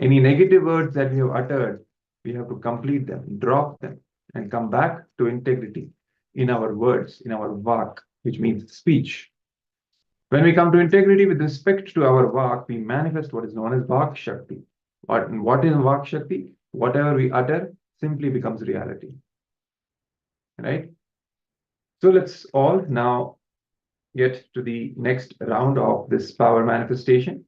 Any negative words that we have uttered, we have to complete them, drop them, and come back to integrity in our words, in our vak, which means speech. When we come to integrity with respect to our vak, we manifest what is known as vak shakti. What is vak shakti? Whatever we utter simply becomes reality. Right? So let's all now get to the next round of this power manifestation.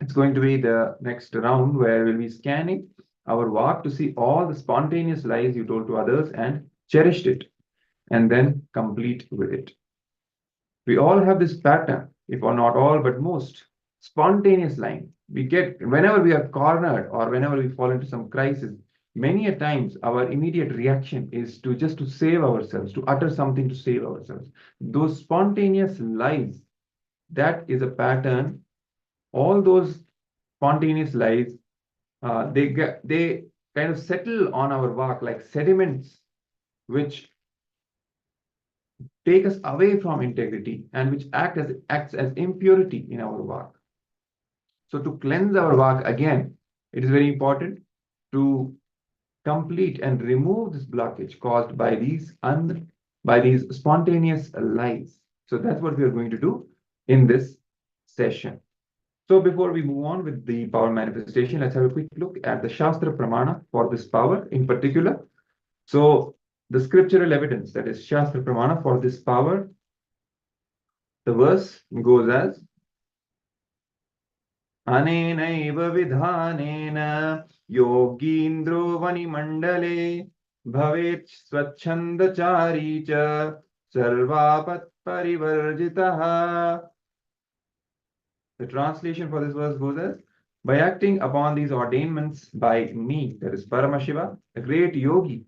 It's going to be the next round where we'll be scanning our vak to see all the spontaneous lies you told to others and cherished it, and then complete with it. We all have this pattern, if or not all, but most spontaneous lying. We get whenever we are cornered or whenever we fall into some crisis, many a times our immediate reaction is to just to save ourselves, to utter something to save ourselves. Those spontaneous lies, that is a pattern. All those spontaneous lies, they kind of settle on our vak like sediments, which take us away from integrity and which acts as impurity in our vak. So to cleanse our vak again, it is very important to complete and remove this blockage caused by these spontaneous lies. So that's what we are going to do in this session. So before we move on with the power manifestation, let's have a quick look at the Shastra Pramana for this power in particular. So the scriptural evidence, that is Shastra Pramana for this power, the verse goes as Anenaiva vidhanena yogindro vanimandale bhavet swachandachari cha sarvapat parivarjitaha. The translation for this verse goes as, by acting upon these ordainments by me, that is Paramashiva, a great yogi,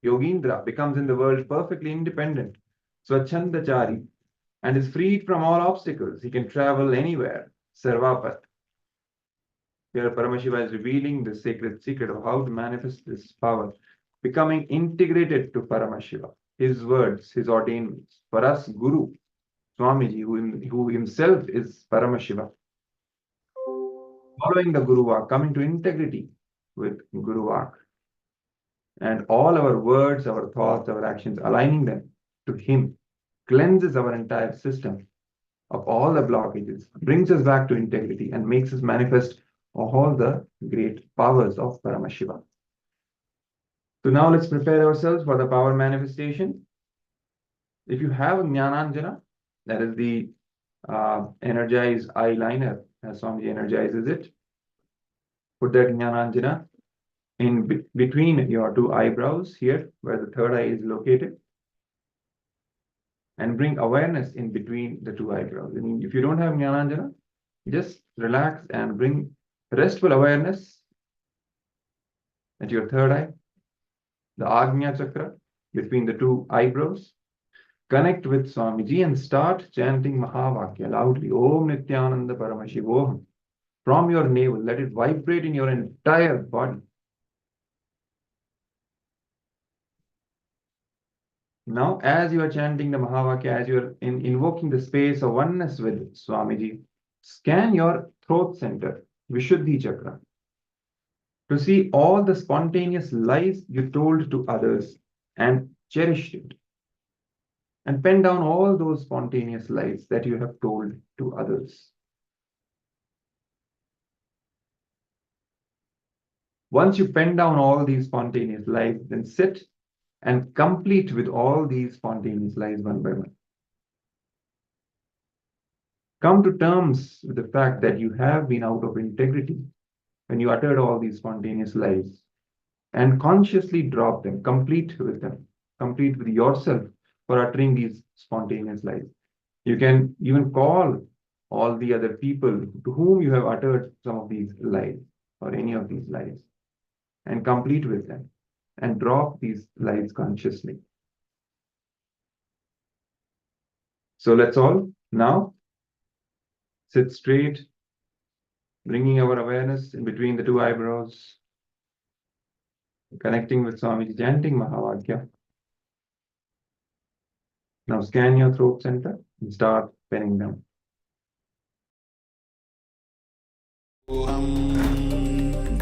Yogindra, becomes in the world perfectly independent, Swachandachari, and is freed from all obstacles. He can travel anywhere, Sarvapat. Here Paramashiva is revealing the sacred secret of how to manifest this power, becoming integrated to Paramashiva, his words, his ordainments. For us, Guru, Swamiji, who himself is Paramashiva, following the Guru Vak, coming to integrity with Guru Vak, and all our words, our thoughts, our actions, aligning them to him, cleanses our entire system of all the blockages, brings us back to integrity, and makes us manifest all the great powers of Paramashiva. So now let's prepare ourselves for the power manifestation. If you have a Jnananjana, that is the energized eyeliner, as Swamiji energizes it, put that Jnananjana in between your two eyebrows here, where the third eye is located, and bring awareness in between the two eyebrows. I mean, if you don't have Jnananjana, just relax and bring restful awareness at your third eye, the Agnya Chakra, between the two eyebrows. Connect with Swamiji and start chanting Mahavakya loudly. Om Nityananda Paramashivoham. From your navel, let it vibrate in your entire body. Now, as you are chanting the Mahavakya, as you are invoking the space of oneness with Swamiji, scan your throat center, Vishuddhi Chakra, to see all the spontaneous lies you told to others and cherished it. And pen down all those spontaneous lies that you have told to others. Once you pen down all these spontaneous lies, then sit and complete with all these spontaneous lies one by one. Come to terms with the fact that you have been out of integrity when you uttered all these spontaneous lies, and consciously drop them, complete with yourself for uttering these spontaneous lies. You can even call all the other people to whom you have uttered some of these lies or any of these lies, and complete with them and drop these lies consciously. So let's all now sit straight, bringing our awareness in between the two eyebrows, connecting with Swamiji, chanting Mahavakya. Now scan your throat center and start penning them. Soham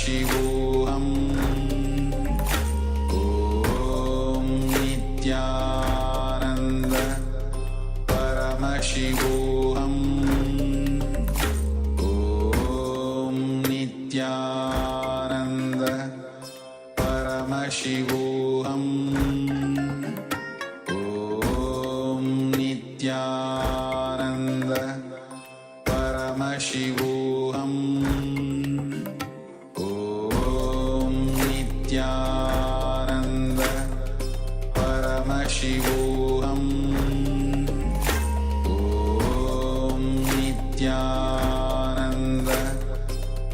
Paramashivoham. Om Nityananda Paramashivoham. Om Nityananda Paramashivoham. Om Nityananda Paramashivoham. Om Nityananda Paramashivoham. Om Nityananda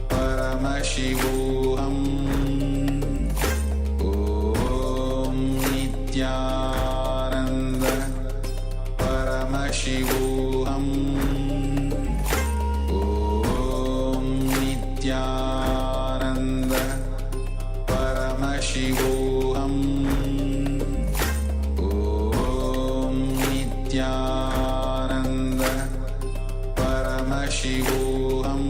Paramashivoham. Om Nityananda Paramashivoham. Om Nityananda Paramashivoham. Om Nityananda Paramashivoham.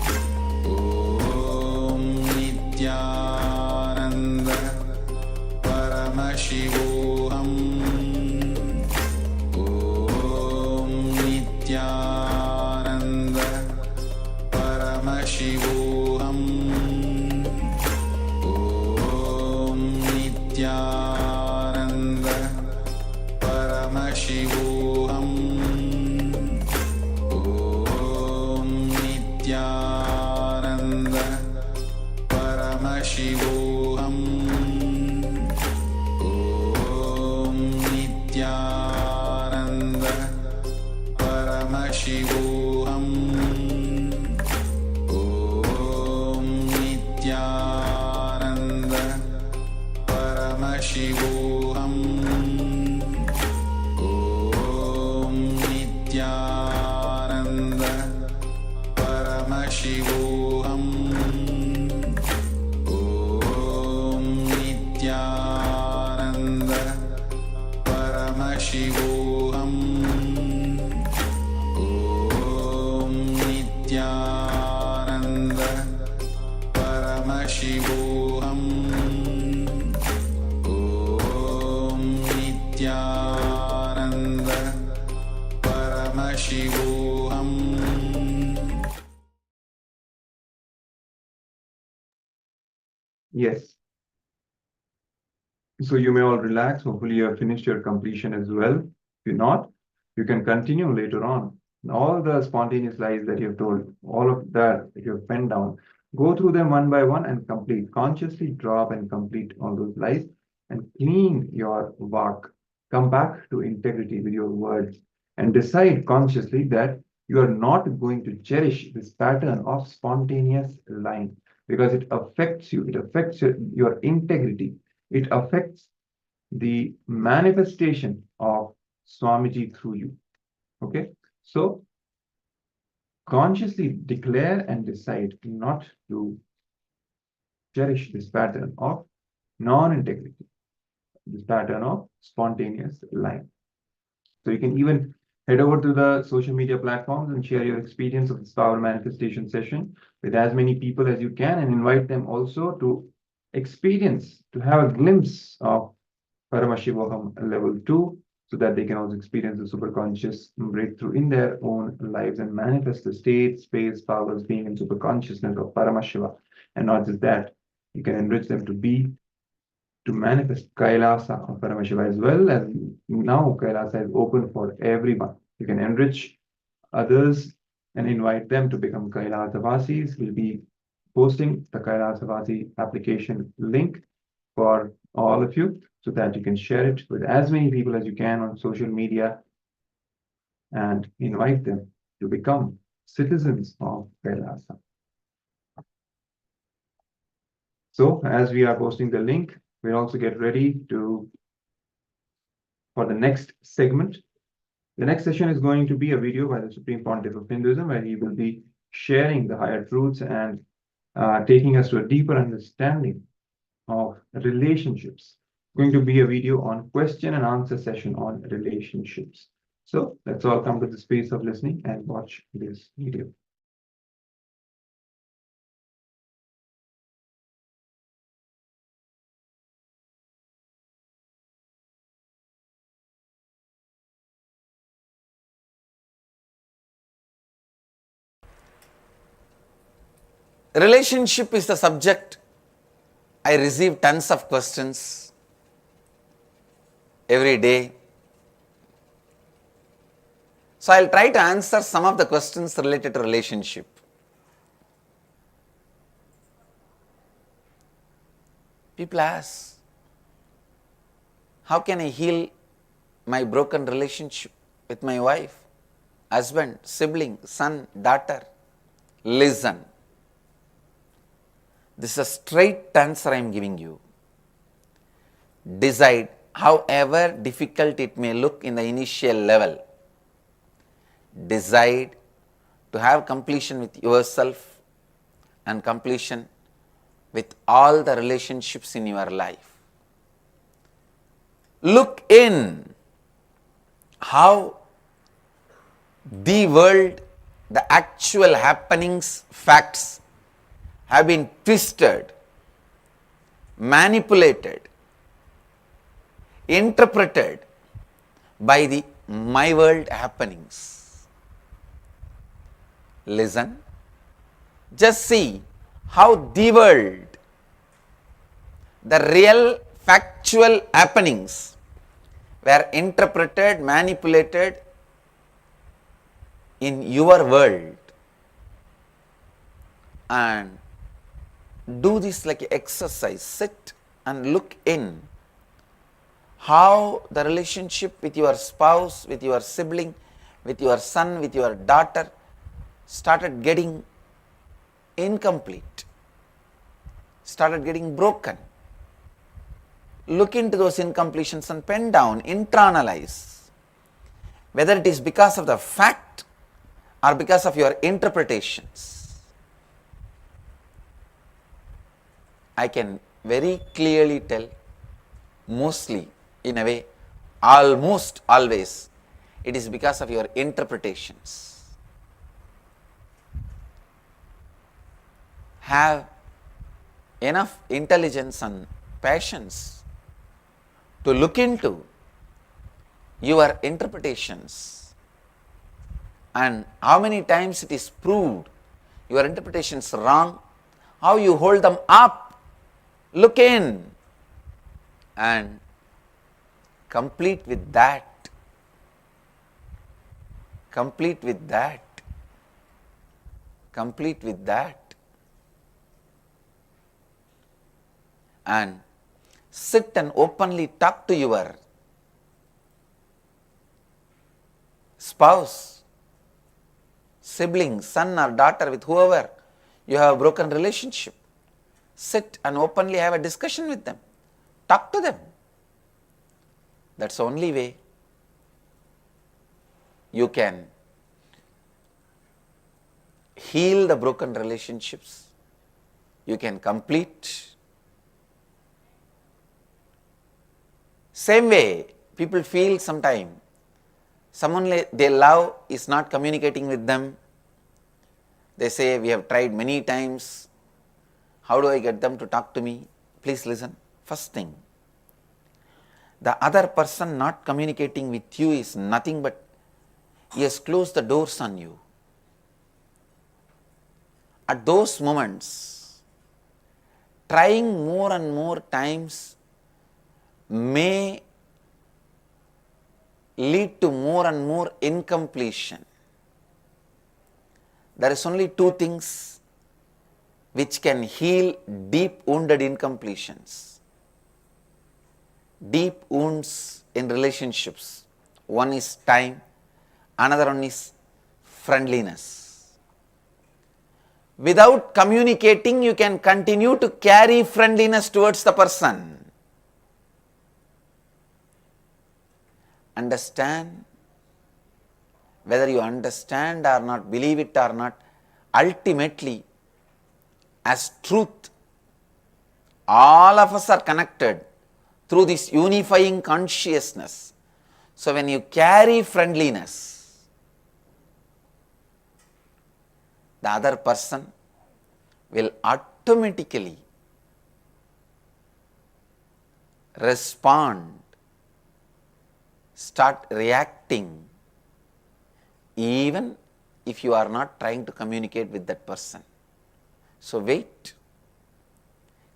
Om Nityananda Paramashivoham. Om Nityananda Paramashivoham. Om Nityananda Paramashivoham. Om Nityananda Paramashivoham. Om Nityananda Paramashivoham. Om Nityananda Paramashivoham. Om Nityananda Paramashivoham. Om Nityananda Paramashivoham. Om Nityananda Paramashivoham. Om Nityananda Paramashivoham. Yes. So you may all relax. Hopefully you have finished your completion as well. If you're not, you can continue later on. All the spontaneous lies that you have told, all of that you have penned down, go through them one by one and complete. Consciously drop and complete all those lies and clean your vak. Come back to integrity with your words and decide consciously that you are not going to cherish this pattern of spontaneous lying because it affects you, it affects your integrity, it affects the manifestation of Swamiji through you. Okay, so consciously declare and decide not to cherish this pattern of non-integrity, this pattern of spontaneous lying. So you can even head over to the social media platforms and share your experience of this power manifestation session with as many people as you can and invite them also to experience, to have a glimpse of Paramashivoham Level 2 so that they can also experience the superconscious breakthrough in their own lives and manifest the state, space, powers, being, and superconsciousness of Paramashiva. And not just that, you can enrich them to manifest Kailasa of Paramashiva as well. As now Kailasa is open for everyone. You can enrich others and invite them to become Kailasavasis. We'll be posting the Kailasavasi application link for all of you so that you can share it with as many people as you can on social media and invite them to become citizens of Kailasa. So as we are posting the link, we'll also get ready for the next segment. The next session is going to be a video by the Supreme Pontiff of Hinduism, where he will be sharing the higher truths and taking us to a deeper understanding of relationships. Going to be a video on question and answer session on relationships. So let's all come to the space of listening and watch this video. Relationship is the subject. I receive tons of questions every day. So I'll try to answer some of the questions related to relationship. People ask, how can I heal my broken relationship with my wife, husband, sibling, son, daughter? Listen. This is a straight answer I am giving you. Decide, however difficult it may look in the initial level, decide to have completion with yourself and completion with all the relationships in your life. Look in how the world, the actual happenings, facts have been twisted, manipulated, interpreted by the my world happenings. Listen, just see how the world, the real factual happenings were interpreted, manipulated in your world, and do this like an exercise. Sit and look in how the relationship with your spouse, with your sibling, with your son, with your daughter started getting incomplete, started getting broken. Look into those incompletions and pen down, internalize, whether it is because of the fact or because of your interpretations. I can very clearly tell, mostly, in a way, almost always, it is because of your interpretations. Have enough intelligence and patience to look into your interpretations, and how many times it is proved your interpretations wrong, how you hold them up. Look in and complete with that. Complete with that. Complete with that. And sit and openly talk to your spouse, sibling, son or daughter, with whoever you have a broken relationship. Sit and openly have a discussion with them. Talk to them. That's the only way you can heal the broken relationships. You can complete. Same way, people feel sometime someone they love is not communicating with them. They say, we have tried many times. How do I get them to talk to me? Please listen. First thing, the other person not communicating with you is nothing but he has closed the doors on you. At those moments, trying more and more times may lead to more and more incompletion. There is only two things which can heal deep wounded incompletions, deep wounds in relationships. One is time, another one is friendliness. Without communicating, you can continue to carry friendliness towards the person. Understand, whether you understand or not, believe it or not, ultimately, as truth, all of us are connected through this unifying consciousness. So when you carry friendliness, the other person will automatically respond, start reacting, even if you are not trying to communicate with that person. So wait,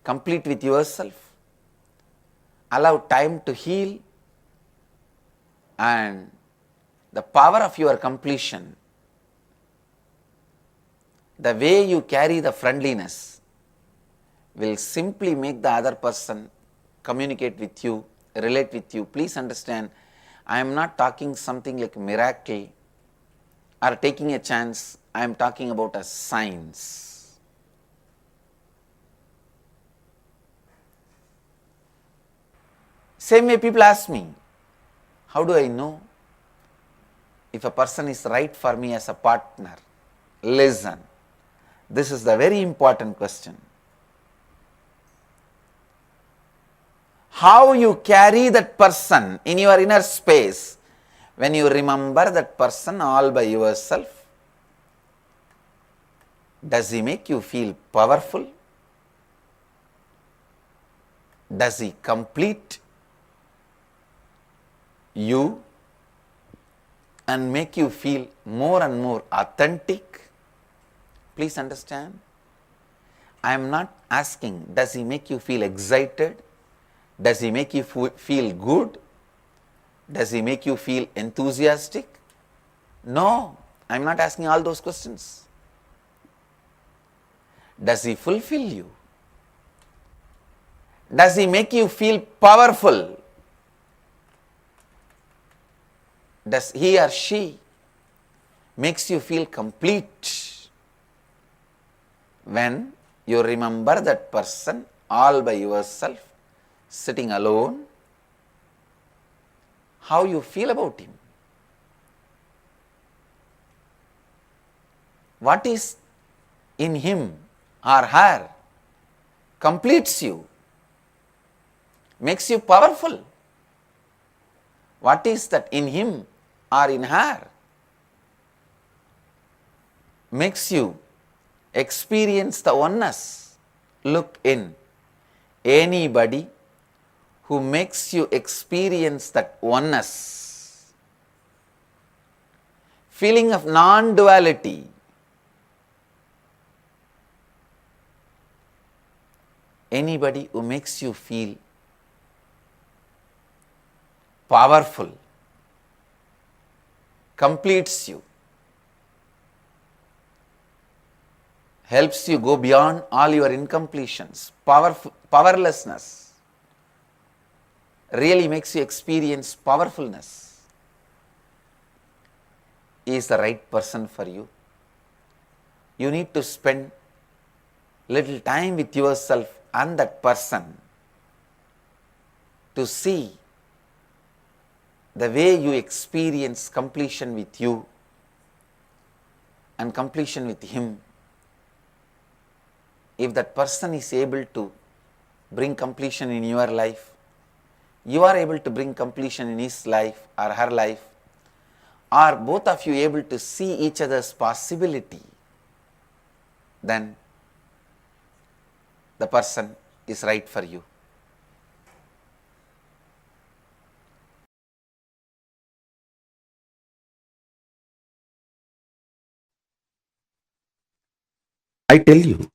complete with yourself, allow time to heal, and the power of your completion, the way you carry the friendliness, will simply make the other person communicate with you, relate with you. Please understand, I am not talking something like miracle or taking a chance. I am talking about a science. Same way people ask me, how do I know if a person is right for me as a partner? Listen, this is the very important question. How you carry that person in your inner space when you remember that person all by yourself? Does he make you feel powerful? Does he complete you and make you feel more and more authentic? Please understand, I am not asking, does he make you feel excited? Does he make you feel good? Does he make you feel enthusiastic? No, I am not asking all those questions. Does he fulfill you? Does he make you feel powerful? Does he or she makes you feel complete when you remember that person all by yourself, sitting alone? How you feel about him? What is in him or her completes you, makes you powerful? What is that in him or in her makes you experience the oneness? Look in anybody who makes you experience that oneness, feeling of non-duality, anybody who makes you feel powerful, completes you, helps you go beyond all your incompletions, powerlessness, really makes you experience powerfulness, is the right person for you. You need to spend little time with yourself and that person to see the way you experience completion with you and completion with him. If that person is able to bring completion in your life, you are able to bring completion in his life or her life, are both of you able to see each other's possibility, then the person is right for you. I tell you,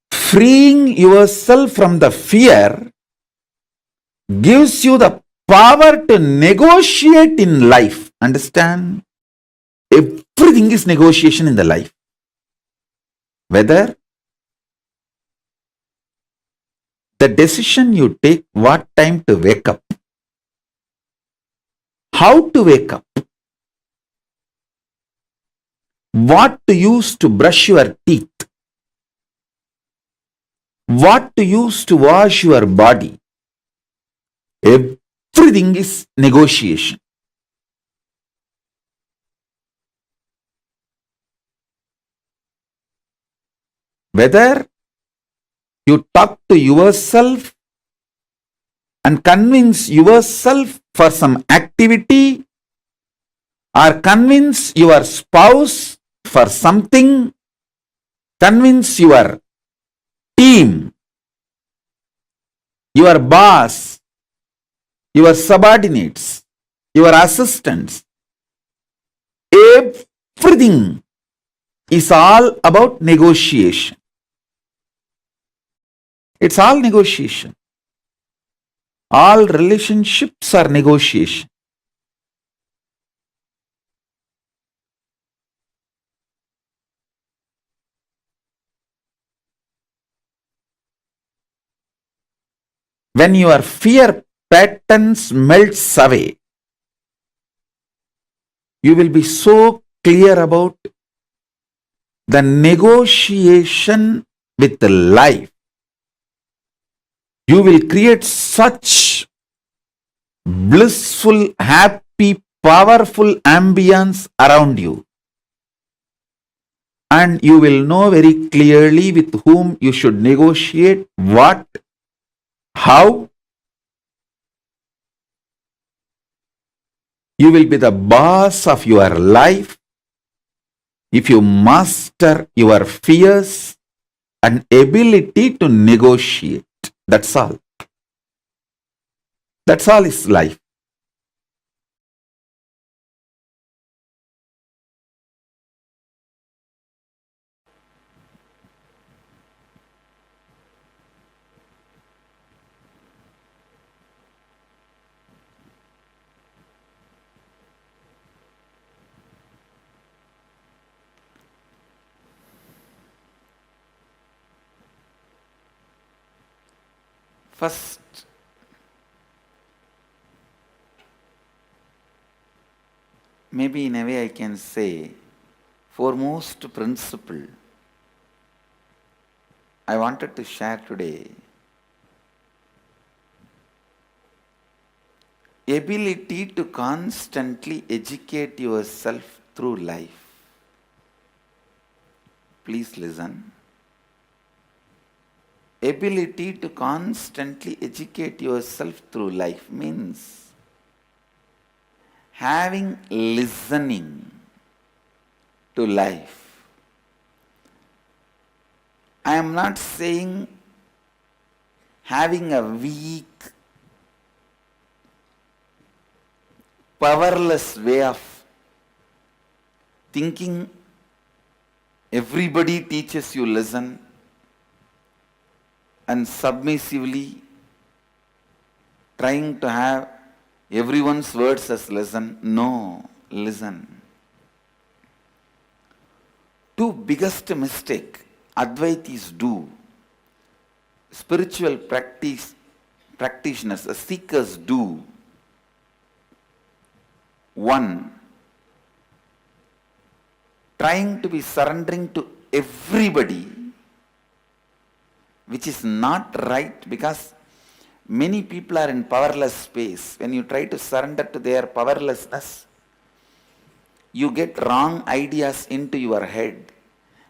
freeing yourself from the fear gives you the power to negotiate in life. Understand? Everything is negotiation in the life. Whether the decision you take, what time to wake up, how to wake up, what to use to brush your teeth, what to use to wash your body, everything is negotiation. Whether you talk to yourself and convince yourself for some activity, or convince your spouse for something, convince your team, your boss, your subordinates, your assistants, everything is all about negotiation. It's all negotiation. All relationships are negotiation. When your fear patterns melts away, you will be so clear about the negotiation with the life. You will create such blissful, happy, powerful ambience around you. And you will know very clearly with whom you should negotiate, what, how. You will be the boss of your life if you master your fears and ability to negotiate. That's all. That's all is life. First, maybe in a way I can say, foremost principle I wanted to share today, ability to constantly educate yourself through life. Please listen. Ability to constantly educate yourself through life means having listening to life. I am not saying having a weak, powerless way of thinking. Everybody teaches you listen and submissively trying to have everyone's words as listen. No, listen. Two biggest mistake Advaitis do, spiritual practitioners, seekers do. One, trying to be surrendering to everybody, which is not right, because many people are in powerless space. When you try to surrender to their powerlessness, you get wrong ideas into your head.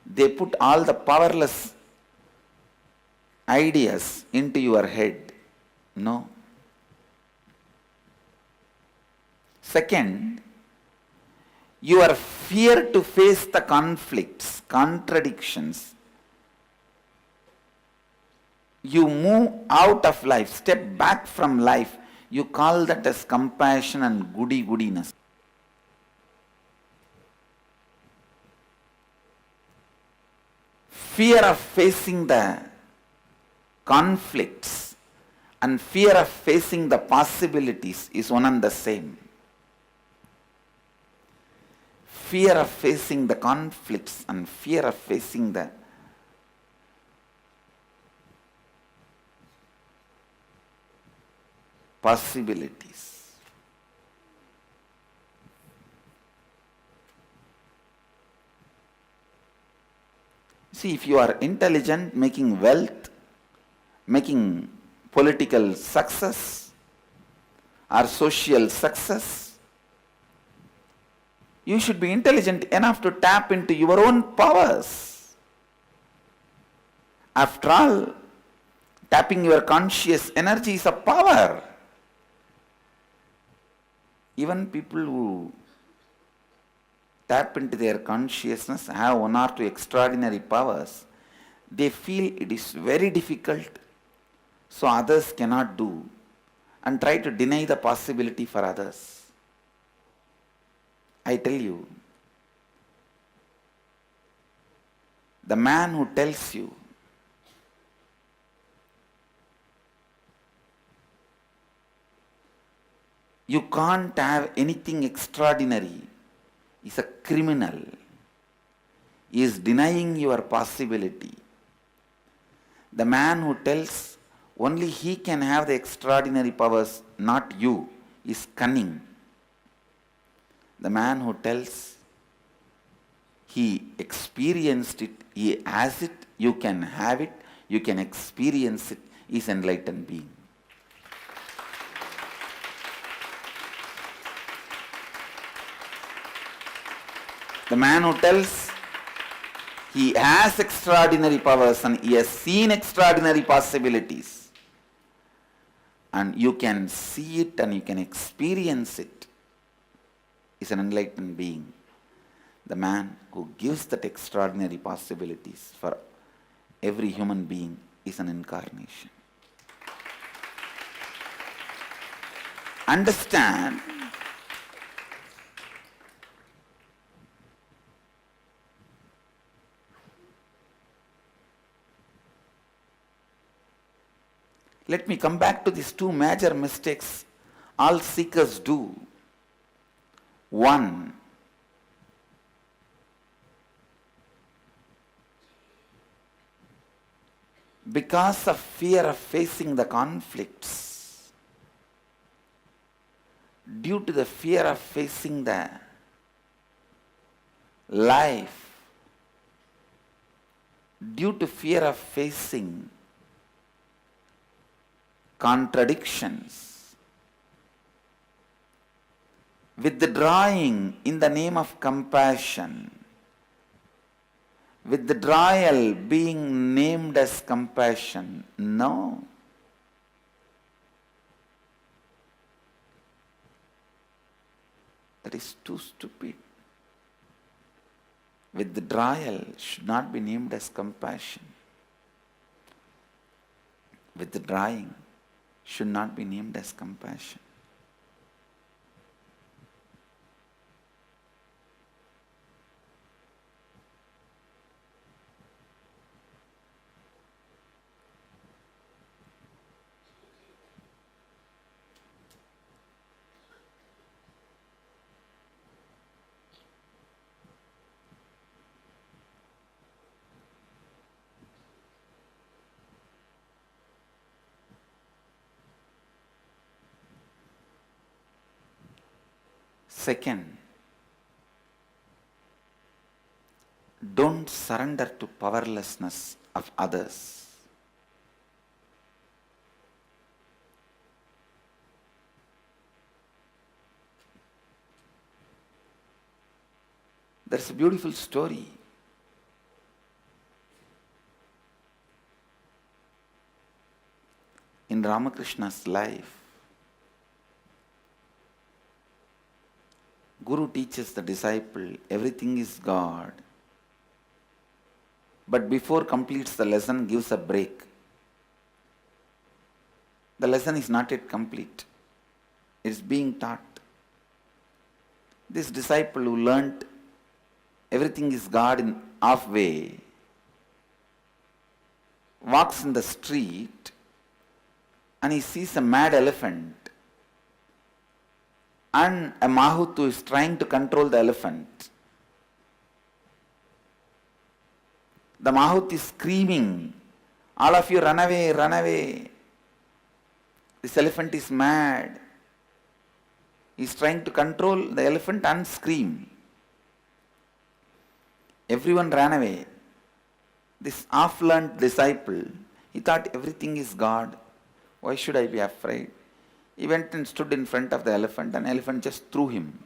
They put all the powerless ideas into your head. No. Second, your fear to face the conflicts, contradictions. You move out of life, step back from life. You call that as compassion and goody-goodiness. Fear of facing the conflicts and fear of facing the possibilities is one and the same. Fear of facing the conflicts and fear of facing the possibilities. See, if you are intelligent, making wealth, making political success or social success, you should be intelligent enough to tap into your own powers. After all, tapping your conscious energy is a power. Even people who tap into their consciousness have one or two extraordinary powers. They feel it is very difficult, so others cannot do, and try to deny the possibility for others. I tell you, The man who tells you you can't have anything extraordinary is a criminal. He is denying your possibility. The man who tells only he can have the extraordinary powers, not you, is cunning. The man who tells he experienced it, he has it, you can have it, you can experience it, is enlightened being. The man who tells he has extraordinary powers and he has seen extraordinary possibilities, and you can see it and you can experience it, is an enlightened being. The man who gives that extraordinary possibilities for every human being is an incarnation. Understand, let me come back to these two major mistakes all seekers do. One, because of fear of facing the conflicts, due to the fear of facing the life, due to fear of facing contradictions, withdrawing in the name of compassion, withdrawal being named as compassion. No. That is too stupid. Withdrawal should not be named as compassion. Withdrawing should not be named as compassion. Second, don't surrender to powerlessness of others. There's a beautiful story. In Ramakrishna's life, Guru teaches the disciple everything is God, but before completes the lesson gives a break. The lesson is not yet complete. It is being taught. This disciple who learnt everything is God in halfway walks in the street and he sees a mad elephant. And a Mahut who is trying to control the elephant. The Mahut is screaming, all of you run away, run away. This elephant is mad. He is trying to control the elephant and scream. Everyone ran away. This half-learned disciple, he thought everything is God. Why should I be afraid? He went and stood in front of the elephant and the elephant just threw him.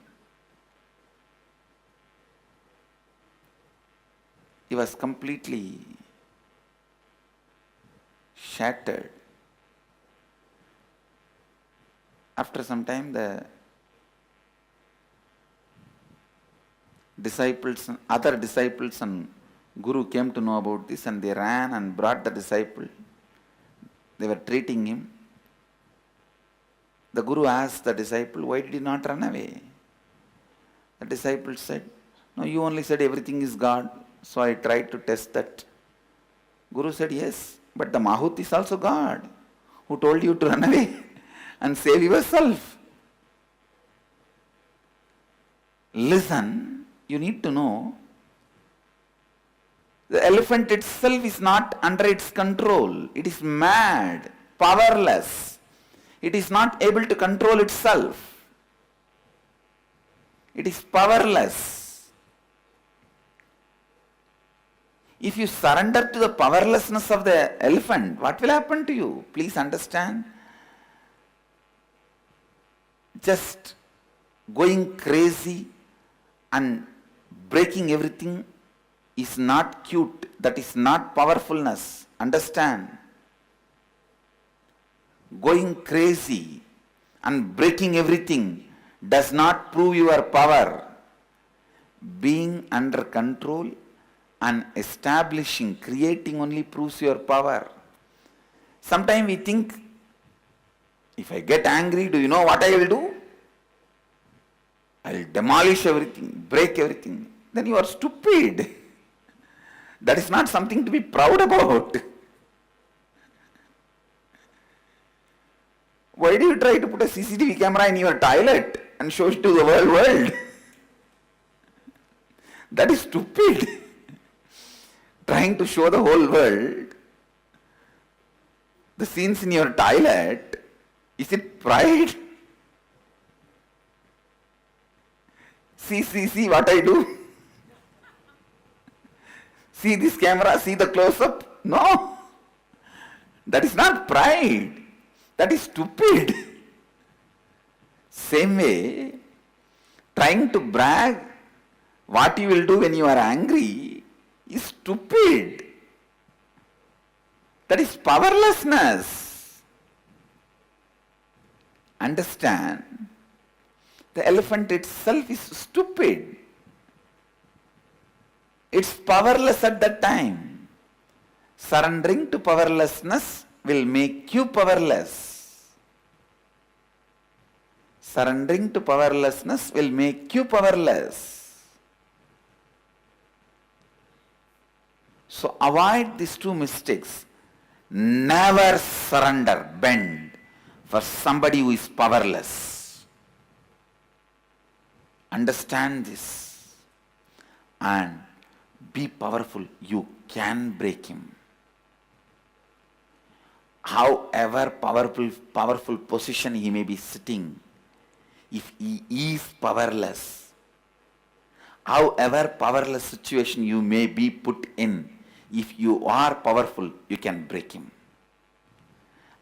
He was completely shattered. After some time, the disciples, other disciples and Guru came to know about this and they ran and brought the disciple. They were treating him. The Guru asked the disciple, why did he not run away? The disciple said, no, you only said everything is God, So I tried to test that. Guru said, yes, but the Mahut is also God who told you to run away and save yourself. Listen, you need to know, the elephant itself is not under its control. It is mad, powerless. It is not able to control itself. It is powerless. If you surrender to the powerlessness of the elephant, what will happen to you? Please understand. Just going crazy and breaking everything is not cute. That is not powerfulness. Understand. Going crazy and breaking everything does not prove your power. Being under control and establishing, creating only proves your power. Sometimes we think, if I get angry, do you know what I will do? I will demolish everything, break everything. Then you are stupid. That is not something to be proud about. Why do you try to put a CCTV camera in your toilet and show it to the whole world? That is stupid. Trying to show the whole world the scenes in your toilet, is it pride? See what I do. See this camera, see the close-up. No. That is not pride. That is stupid. Same way, trying to brag what you will do when you are angry is stupid. That is powerlessness. Understand, the elephant itself is stupid. It's powerless at that time. Surrendering to powerlessness will make you powerless. Surrendering to powerlessness will make you powerless. So avoid these two mistakes. Never surrender, bend for somebody who is powerless. Understand this and be powerful. You can break him. However powerful position he may be sitting, if he is powerless, however powerless situation you may be put in, if you are powerful, you can break him.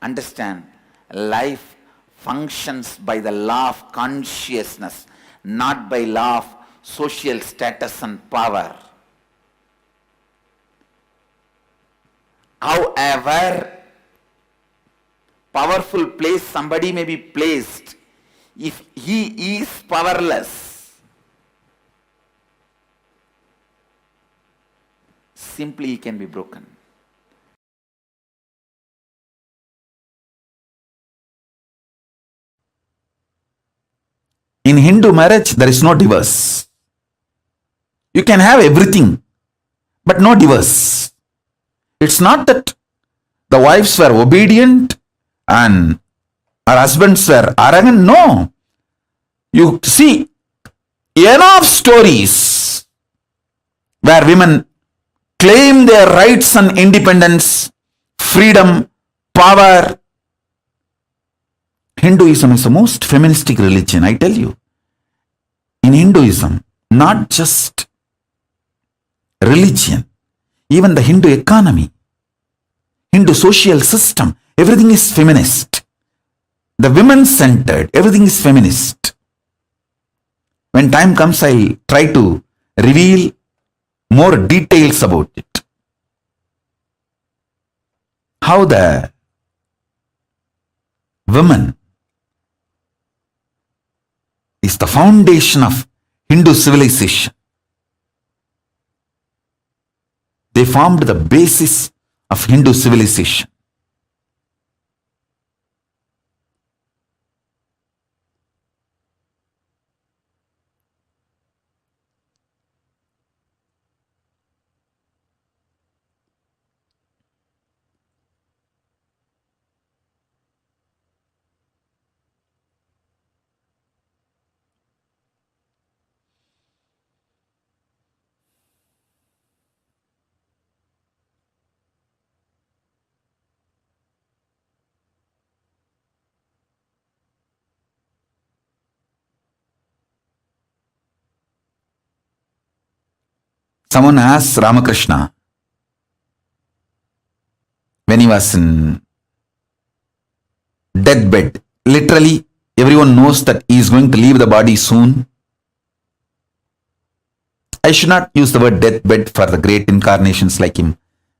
Understand, life functions by the law of consciousness, not by law of social status and power. However powerful place somebody may be placed, if he is powerless, simply he can be broken. In Hindu marriage, there is no divorce. You can have everything, but no divorce. It's not that the wives were obedient and our husbands were arrogant. No. You see enough stories where women claim their rights and independence, freedom, power. Hinduism is the most feministic religion, I tell you. In Hinduism, not just religion, even the Hindu economy, Hindu social system, everything is feminist. The women-centered, everything is feminist. When time comes, I'll try to reveal more details about it. How the woman is the foundation of Hindu civilization. They formed the basis of Hindu civilization. Someone asked Ramakrishna when he was in deathbed. Literally, everyone knows that he is going to leave the body soon. I should not use the word deathbed for the great incarnations like him.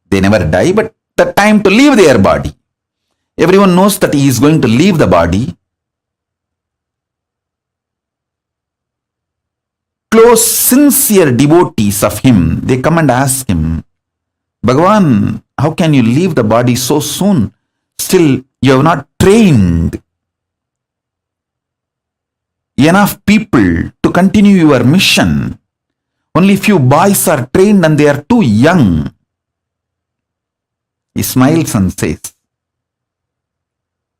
They never die, but the time to leave their body. Everyone knows that he is going to leave the body. Close, sincere devotees of him, they come and ask him, Bhagavan, how can you leave the body so soon? Still, you have not trained enough people to continue your mission. Only few boys are trained and they are too young. He smiles and says,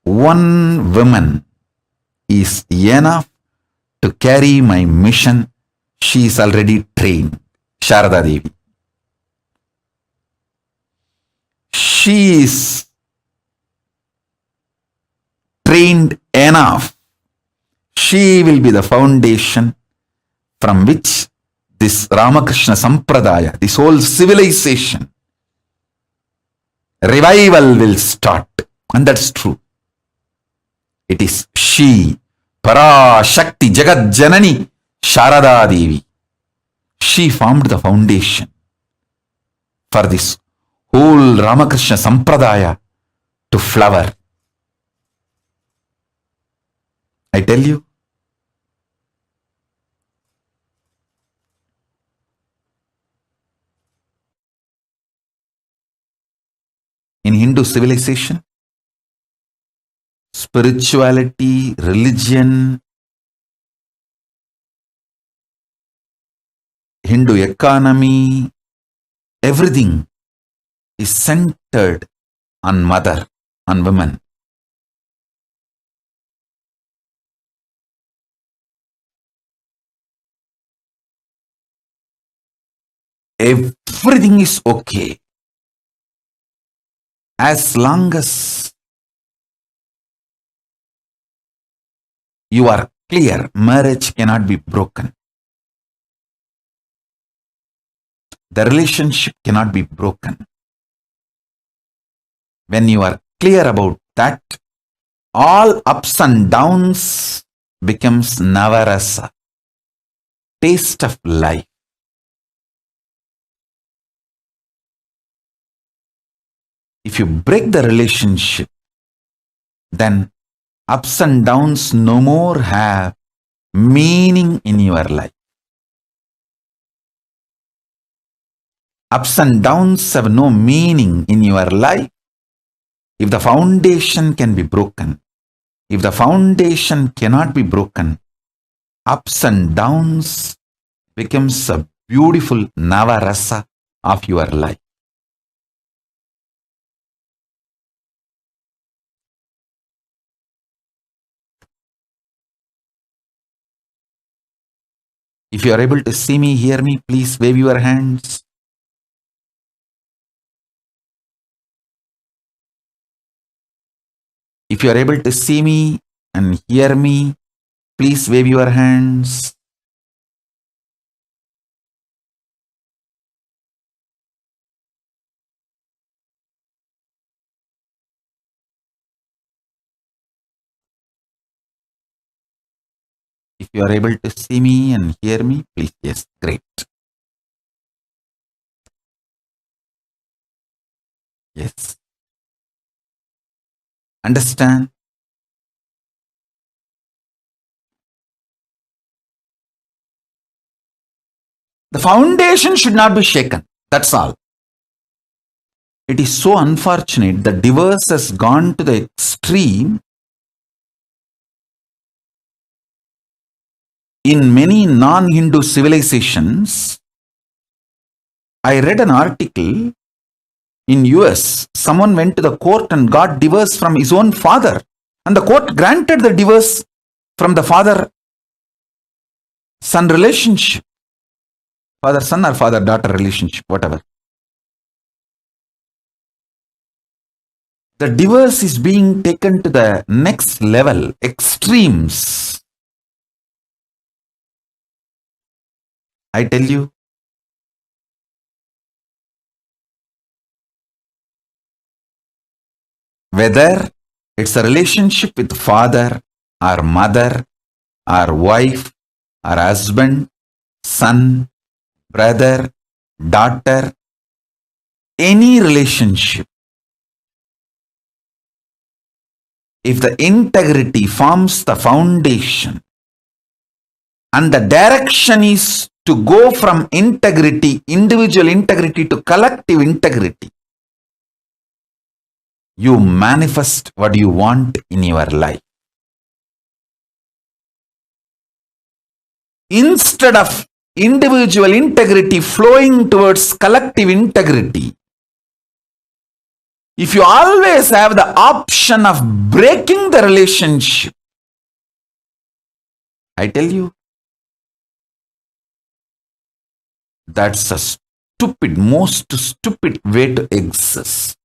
one woman is enough to carry my mission. She is already trained. Sharada Devi. She is trained enough. She will be the foundation from which this Ramakrishna Sampradaya, this whole civilization, revival will start. And that's true. It is she, Parashakti Jagat Janani, Sharada Devi. She formed the foundation for this whole Ramakrishna Sampradaya to flower. I tell you, in Hindu civilization, spirituality, religion, Hindu economy, everything is centered on mother, on women. Everything is okay as long as you are clear. Marriage cannot be broken. The relationship cannot be broken. When you are clear about that, all ups and downs becomes navarasa, taste of life. If you break the relationship, then ups and downs no more have meaning in your life. Ups and downs have no meaning in your life if the foundation can be broken. If the foundation cannot be broken, ups and downs becomes a beautiful navarasa of your life. If you are able to see me, hear me, please wave your hands. If you are able to see me and hear me, please wave your hands. If you are able to see me and hear me, please, yes, great. Yes. Understand? The foundation should not be shaken. That's all. It is so unfortunate that divorce has gone to the extreme in many non-Hindu civilizations. I read an article in US. Someone went to the court and got divorce from his own father. And the court granted the divorce from the father-son relationship. Father-son or father-daughter relationship, whatever. The divorce is being taken to the next level, extremes. I tell you, whether it's a relationship with father or mother or wife or husband, son, brother, daughter, any relationship. If the integrity forms the foundation and the direction is to go from integrity, individual integrity to collective integrity, you manifest what you want in your life. Instead of individual integrity flowing towards collective integrity, if you always have the option of breaking the relationship, I tell you, that's a stupid, most stupid way to exist.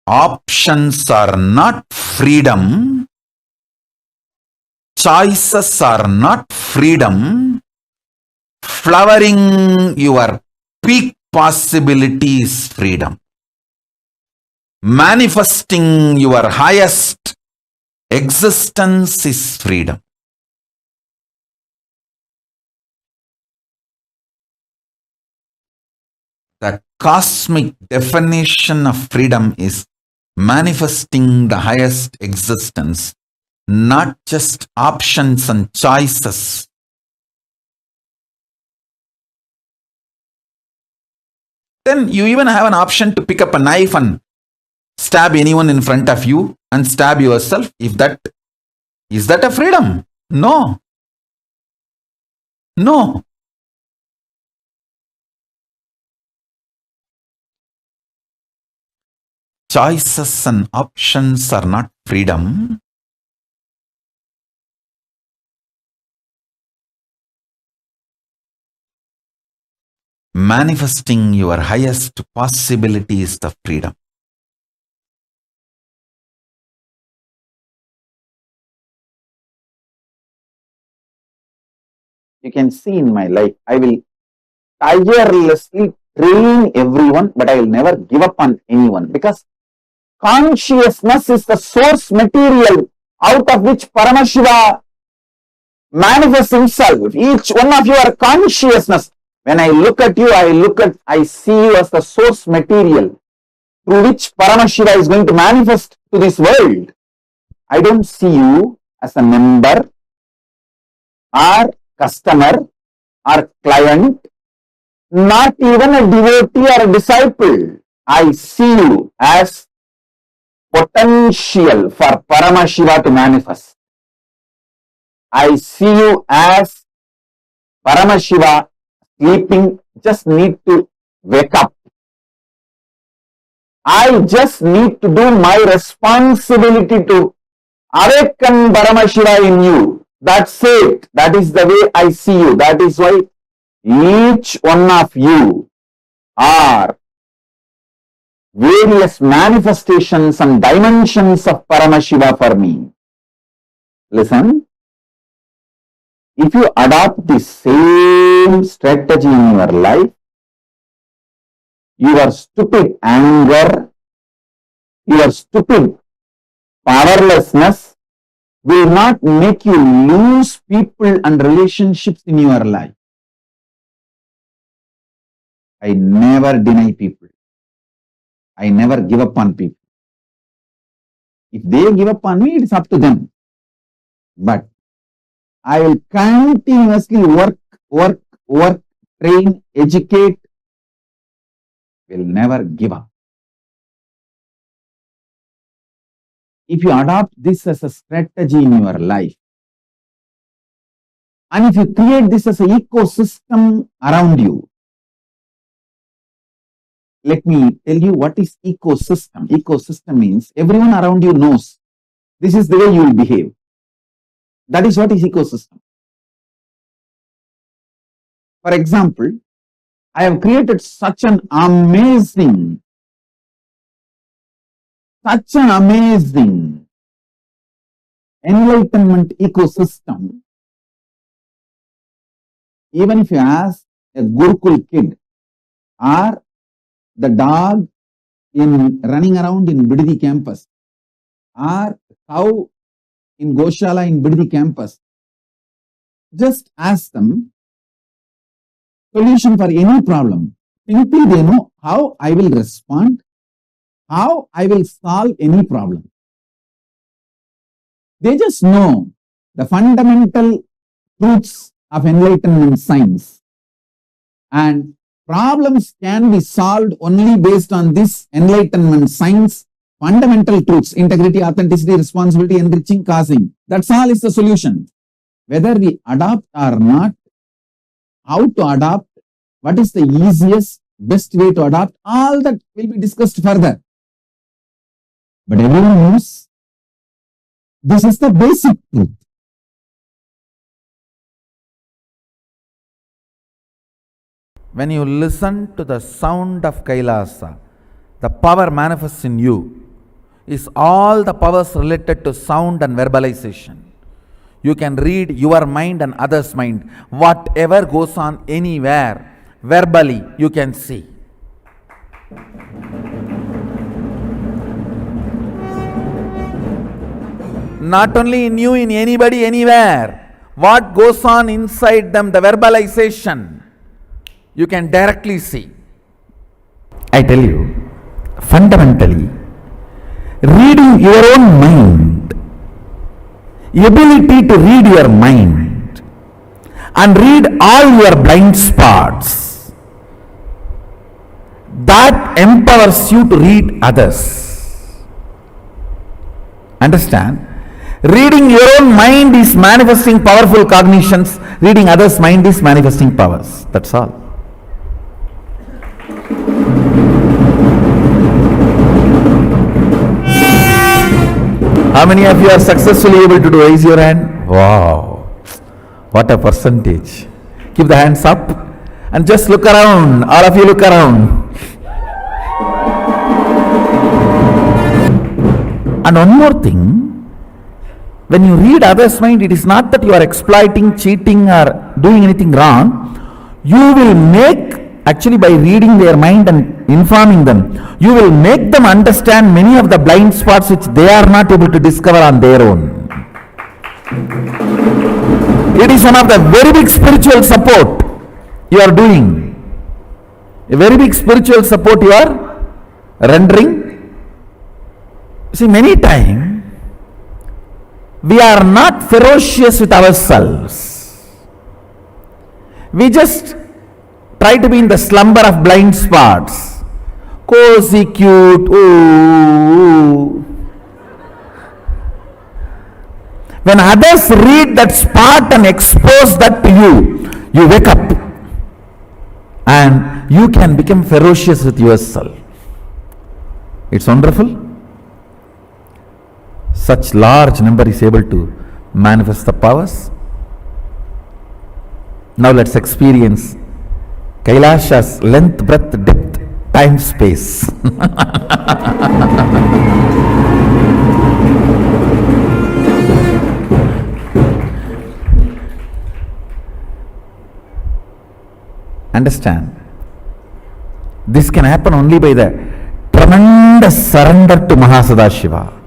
Options are not freedom. Choices are not freedom. Flowering your peak possibility is freedom. Manifesting your highest existence is freedom. The cosmic definition of freedom is manifesting the highest existence, not just options and choices. Then you even have an option to pick up a knife and stab anyone in front of you and stab yourself. Is that a freedom? No. No. Choices and options are not freedom. Manifesting your highest possibility is the freedom. You can see in my life, I will tirelessly train everyone, but I will never give up on anyone, because consciousness is the source material out of which Paramashiva manifests himself. Each one of you are consciousness. When I look at you, I see you as the source material through which Paramashiva is going to manifest to this world. I don't see you as a member or customer or client, not even a devotee or a disciple. I see you as potential for Paramashiva to manifest. I see you as Paramashiva sleeping, just need to wake up. I just need to do my responsibility to awaken Paramashiva in you. That's it. That is the way I see you. That is why each one of you are various manifestations and dimensions of Paramashiva for me. Listen, if you adopt the same strategy in your life, your stupid anger, your stupid powerlessness will not make you lose people and relationships in your life. I never deny people. I never give up on people. If they give up on me, it's up to them. But I will continuously work, train, educate, will never give up. If you adopt this as a strategy in your life, and if you create this as an ecosystem around you, let me tell you what is ecosystem. Ecosystem means everyone around you knows this is the way you will behave. That is what is ecosystem. For example, I have created such an amazing enlightenment ecosystem. Even if you ask a Gurukul kid or the dog in running around in Bidadi campus or cow in Goshala in Bidadi campus, just ask them solution for any problem. Simply they know how I will respond, how I will solve any problem. They just know the fundamental truths of enlightenment science, and problems can be solved only based on this enlightenment science fundamental truths: integrity, authenticity, responsibility, enriching, causing. That's all is the solution. Whether we adopt or not, how to adopt, what is the easiest, best way to adopt, all that will be discussed further. But everyone knows this is the basic truth. When you listen to the sound of Kailasa, the power manifests in you is all the powers related to sound and verbalization. You can read your mind and others' mind. Whatever goes on anywhere, verbally you can see. Not only in you, in anybody, anywhere. What goes on inside them, the verbalization, you can directly see. I tell you, fundamentally, reading your own mind, ability to read your mind and read all your blind spots, that empowers you to read others. Understand? Reading your own mind is manifesting powerful cognitions. Reading others' mind is manifesting powers. That's all. How many of you are successfully able to do? Raise your hand. Wow. What a percentage. Keep the hands up and just look around. All of you look around. And one more thing. When you read others' mind, it is not that you are exploiting, cheating or doing anything wrong. You will make, actually by reading their mind and informing them, you will make them understand many of the blind spots which they are not able to discover on their own. It is one of the very big spiritual support you are doing. A very big spiritual support you are rendering. See, many times we are not ferocious with ourselves. We just try to be in the slumber of blind spots. Cozy, cute, ooh. When others read that spot and expose that to you, you wake up and you can become ferocious with yourself. It's wonderful. Such large number is able to manifest the powers. Now let's experience Kailasha's length, breadth, depth, time, space. Understand? This can happen only by the tremendous surrender to Mahasadashiva.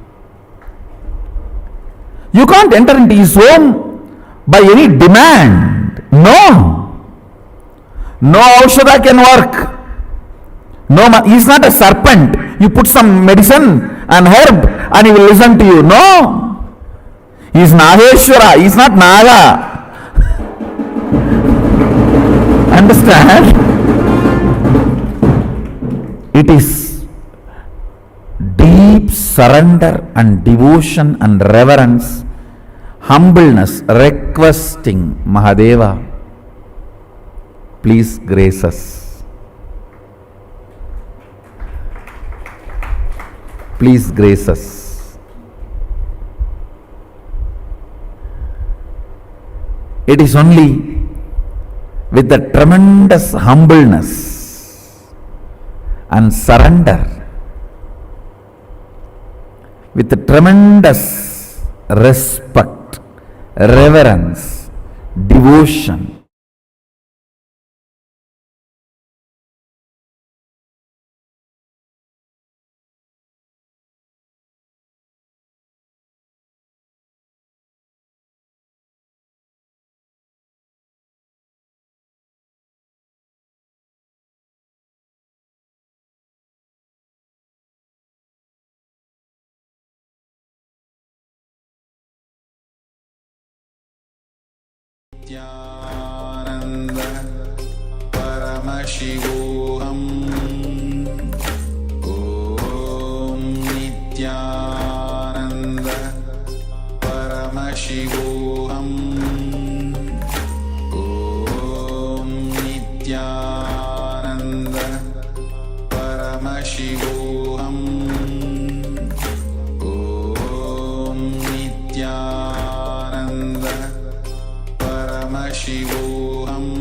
You can't enter into his home by any demand. No. No aushadha can work. No, he is not a serpent. You put some medicine and herb and he will listen to you. No. He is Nageshwara. He is not Naga. Understand? It is deep surrender and devotion and reverence, humbleness, requesting Mahadeva, please grace us. Please grace us. It is only with the tremendous humbleness and surrender, with the tremendous respect, reverence, devotion, Nityanand परमशिवोऽहम् ॐ नित्यानन्द परमशिवोऽहम् ॐ नित्यानन्द परमशिवोऽहम् ॐ नित्यानन्द परमशिवोऽहम्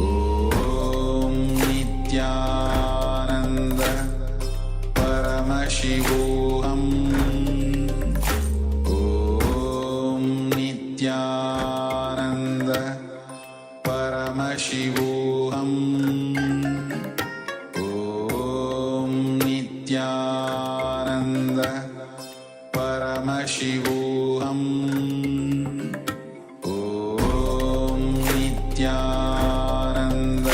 ॐ नित्यानन्द परमशिवोऽहम् ॐ नित्यानन्द परमशिवोऽहम् ॐ नित्यानन्द परमशिवोऽहम् ॐ नित्यानन्द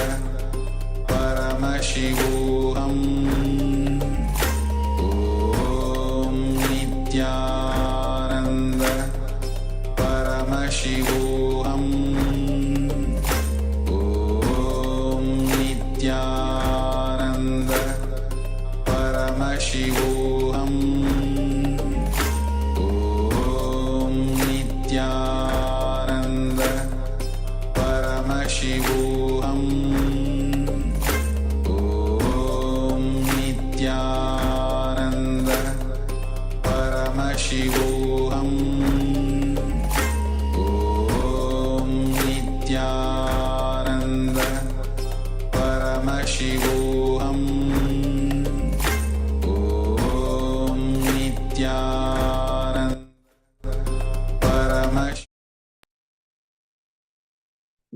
परमशिवोऽहम् ॐ नित्यानन्द परमशिवोऽहम् ॐ नित्यानन्द परमशिवोऽहम् ॐ नित्यानन्द परमशिवोऽहम् ॐ नित्यानन्द परमशिवोऽहम् ॐ नित्यानन्द परमशिवोऽहम् ॐ नित्यानन्द परमशिवोऽहम्.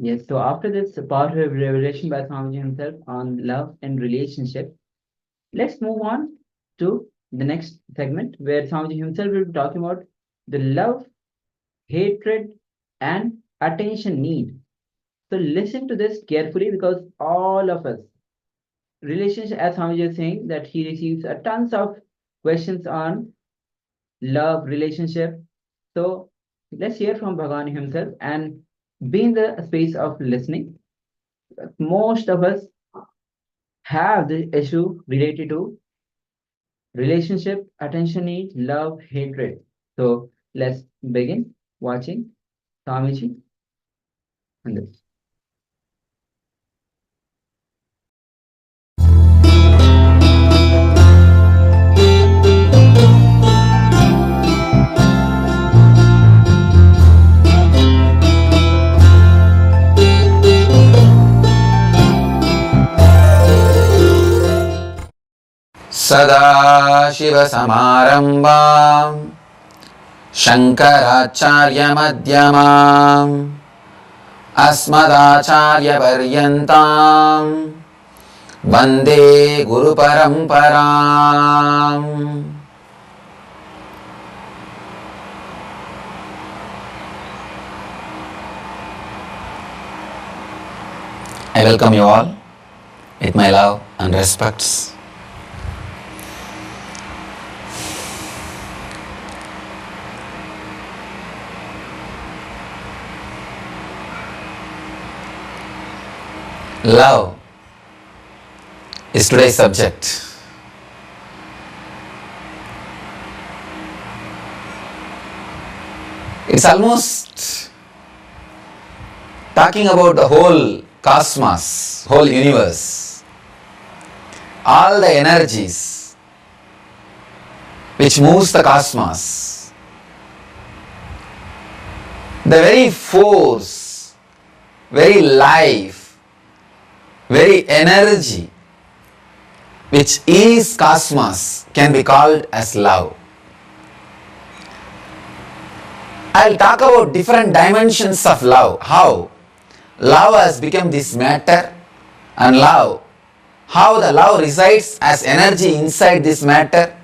Yes, so after this powerful revelation by Swamiji himself on love and relationship, let's move on to the next segment where Swamiji himself will be talking about the love, hatred, and attention need. So listen to this carefully because all of us, relationship, as Swamiji is saying, that he receives a tons of questions on love, relationship. So let's hear from Bhagavan himself and be in the space of listening. Most of us have the issue related to relationship, attention need, love, hatred. So let's begin watching Swamiji on this. सदाशिवसमारम्भाम् शङ्कराचार्यमध्यमाम् अस्मदाचार्यपर्यन्ताम् वन्दे गुरुपरम्पराम्. I welcome you all with my love and respects. Love is today's subject. It's almost talking about the whole cosmos, whole universe, all the energies which moves the cosmos, the very force, very life, very energy which is cosmos can be called as love. I'll talk about different dimensions of love, how love has become this matter, and love, how the love resides as energy inside this matter,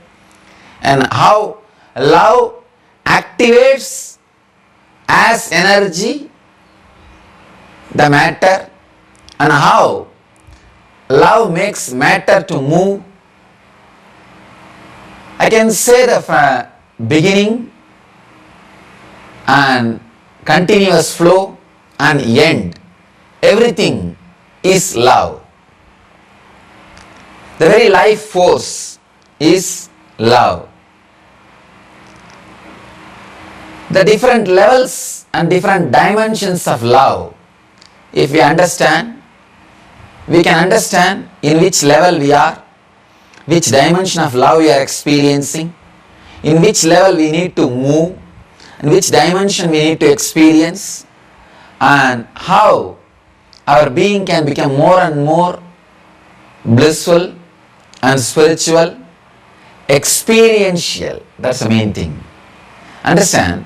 and how love activates as energy the matter, and how love makes matter to move. I can say the beginning and continuous flow and end. Everything is love. The very life force is love. The different levels and different dimensions of love, if we understand, we can understand in which level we are, which dimension of love we are experiencing, in which level we need to move, in which dimension we need to experience, and how our being can become more and more blissful and spiritual, experiential. That's the main thing. Understand?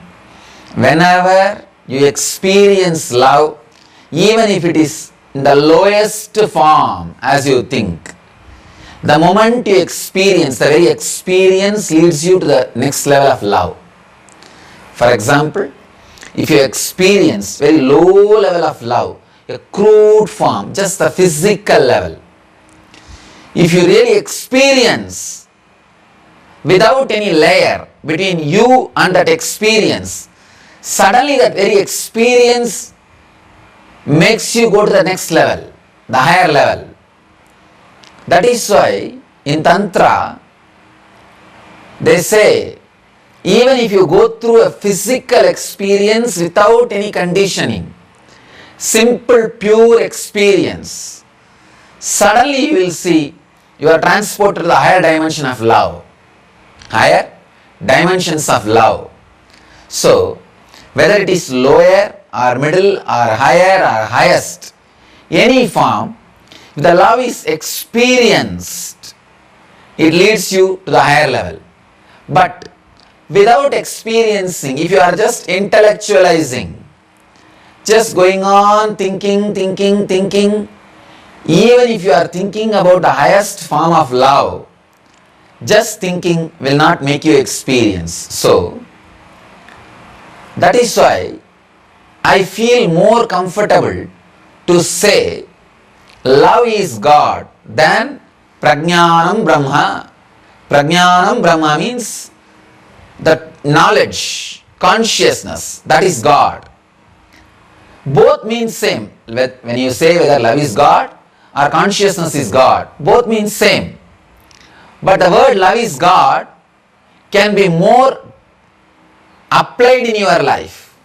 Whenever you experience love, even if it is in the lowest form as you think, the moment you experience, the very experience leads you to the next level of love. For example, if you experience very low level of love, a crude form, just the physical level, if you really experience without any layer between you and that experience, suddenly that very experience makes you go to the next level, the higher level. That is why in Tantra, they say, even if you go through a physical experience without any conditioning, simple, pure experience, suddenly you will see you are transported to the higher dimension of love, higher dimensions of love. So, whether it is lower or middle or higher or highest, any form, if the love is experienced, it leads you to the higher level. But without experiencing, if you are just intellectualizing, just going on thinking, even if you are thinking about the highest form of love, just thinking will not make you experience. So, that is why I feel more comfortable to say love is God than Prajnanam Brahma. Prajnanam Brahma means the knowledge, consciousness, that is God. Both mean same. When you say whether love is God or consciousness is God, both mean same. But the word love is God can be more applied in your life.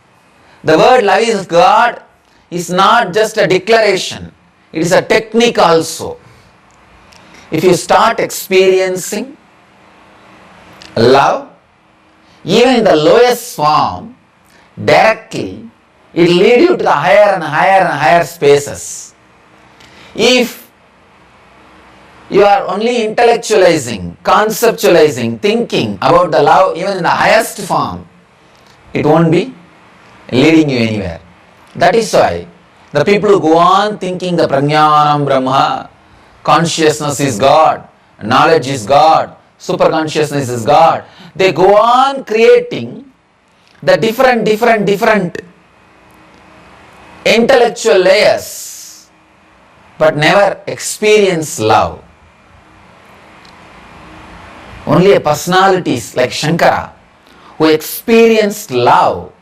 The word love is God is not just a declaration, it is a technique also. If you start experiencing love, even in the lowest form, directly, it will lead you to the higher and higher and higher spaces. If you are only intellectualizing, conceptualizing, thinking about the love even in the highest form, it won't be leading you anywhere. That is why the people who go on thinking the Prajnanam Brahma, consciousness is God, knowledge is God, super consciousness is God, they go on creating the different intellectual layers, but never experience love. Only a personalities like Shankara who experienced love,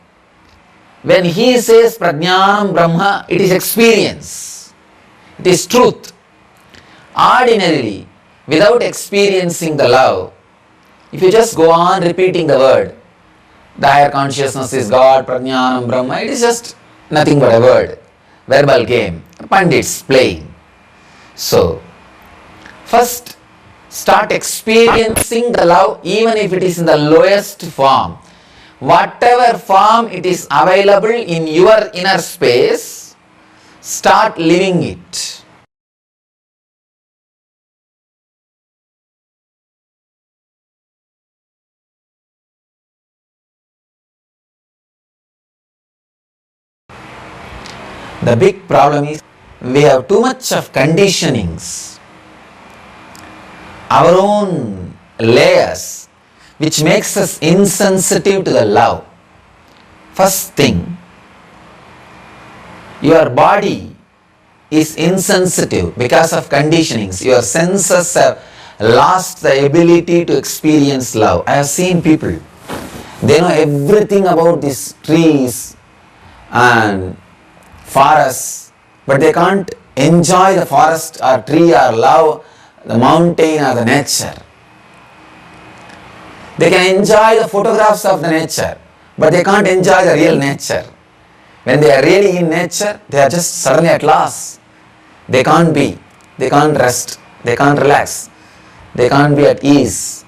when he says Prajnanam Brahma, it is experience, it is truth. Ordinarily, without experiencing the love, if you just go on repeating the word, the higher consciousness is God, Prajnanam Brahma, it is just nothing but a word, verbal game, pandits playing. So, first start experiencing the love even if it is in the lowest form. Whatever form it is available in your inner space, start living it. The big problem is we have too much of conditionings, our own layers, which makes us insensitive to the love. First thing, your body is insensitive because of conditionings. Your senses have lost the ability to experience love. I have seen people, they know everything about these trees, and forests, but they can't enjoy the forest or tree or love the mountain or the nature. They can enjoy the photographs of the nature, but they can't enjoy the real nature. When they are really in nature, they are just suddenly at loss. They can't be, they can't rest, they can't relax, they can't be at ease.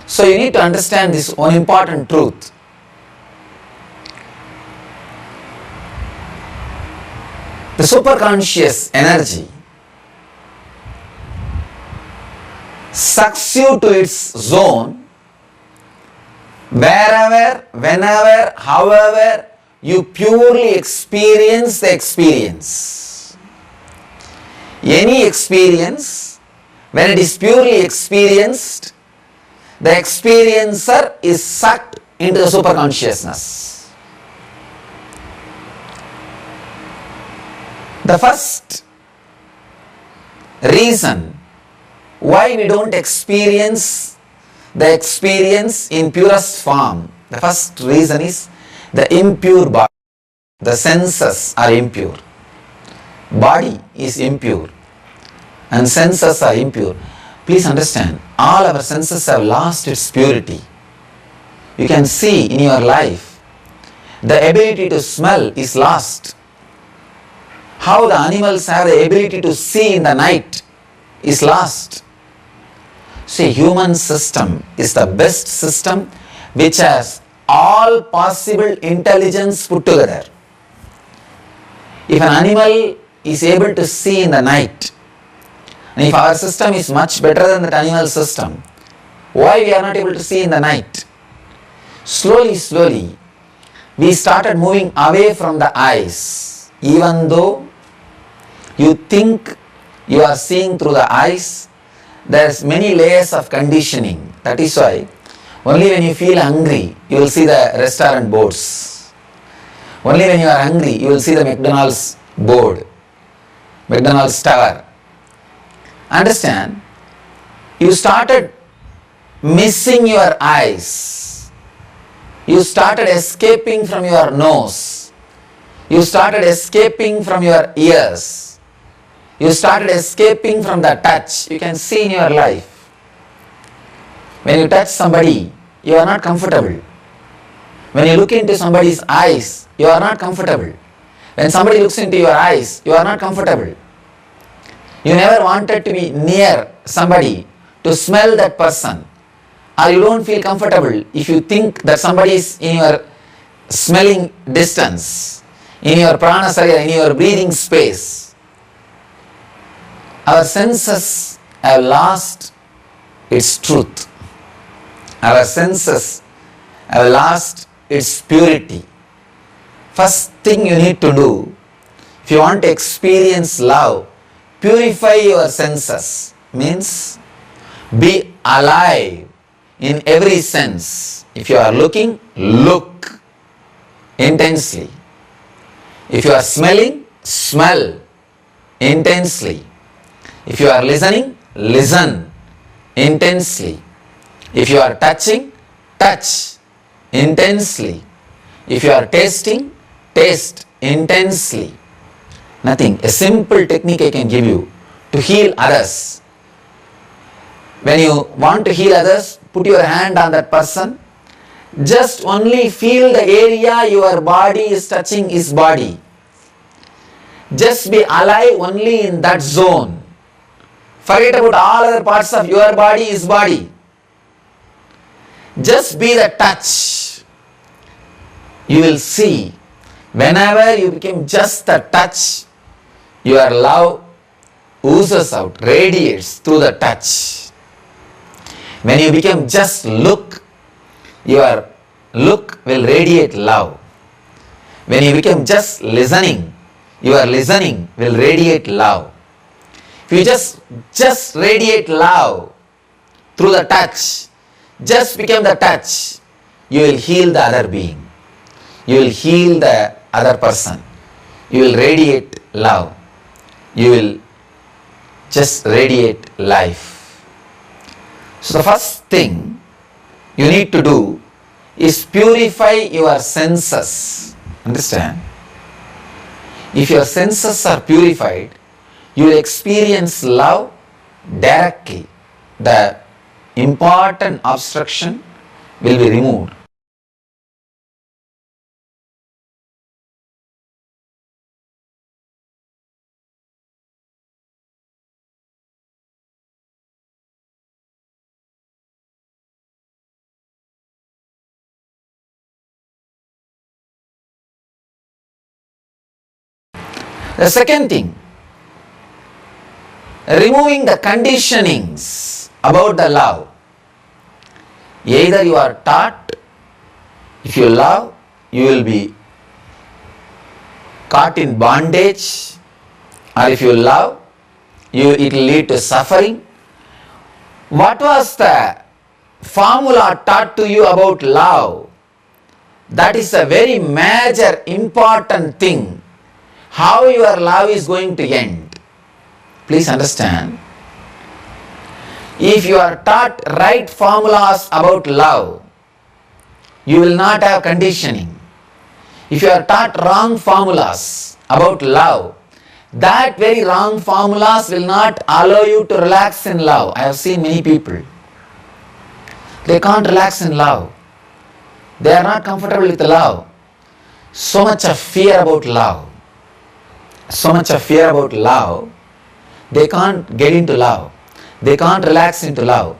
So you need to understand this one important truth. The superconscious energy sucks you to its zone wherever, whenever, however you purely experience the experience. Any experience, when it is purely experienced, the experiencer is sucked into the superconsciousness. The first reason why we don't experience the experience in purest form, the first reason is the impure body. The senses are impure. Body is impure and senses are impure. Please understand, all our senses have lost its purity. You can see in your life, the ability to smell is lost. How the animals have the ability to see in the night is lost. See, human system is the best system which has all possible intelligence put together. If an animal is able to see in the night, and if our system is much better than that animal system, why we are not able to see in the night? Slowly, we started moving away from the eyes. Even though you think you are seeing through the eyes, there's many layers of conditioning. That is why only when you feel hungry, you will see the restaurant boards. Only when you are hungry, you will see the McDonald's board, McDonald's tower. Understand? You started missing your eyes. You started escaping from your nose. You started escaping from your ears. You started escaping from the touch. You can see in your life. When you touch somebody, you are not comfortable. When you look into somebody's eyes, you are not comfortable. When somebody looks into your eyes, you are not comfortable. You never wanted to be near somebody to smell that person, or you don't feel comfortable if you think that somebody is in your smelling distance, in your prana sarira, in your breathing space. Our senses have lost its truth. Our senses have lost its purity. First thing you need to do, if you want to experience love, purify your senses. Means be alive in every sense. If you are looking, look intensely. If you are smelling, smell intensely. If you are listening, listen intensely. If you are touching, touch intensely. If you are tasting, taste intensely. Nothing. A simple technique I can give you to heal others. When you want to heal others, put your hand on that person. Just only feel the area your body is touching his body. Just be alive only in that zone. Forget about all other parts of your body, his body. Just be the touch. You will see, whenever you become just the touch, your love oozes out, radiates through the touch. When you become just look, your look will radiate love. When you become just listening, your listening will radiate love. If you just radiate love through the touch, just become the touch, you will heal the other being. You will heal the other person. You will radiate love. You will just radiate life. So the first thing you need to do is purify your senses. Understand? If your senses are purified, you will experience love directly. The important obstruction will be removed. The second thing, removing the conditionings about the love. Either you are taught, if you love, you will be caught in bondage, or if you love, it will lead to suffering. What was the formula taught to you about love? That is a very major important thing. How your love is going to end. Please understand. If you are taught right formulas about love, you will not have conditioning. If you are taught wrong formulas about love, that very wrong formulas will not allow you to relax in love. I have seen many people. They can't relax in love. They are not comfortable with love. So much of fear about love. So much of fear about love. They can't get into love. They can't relax into love.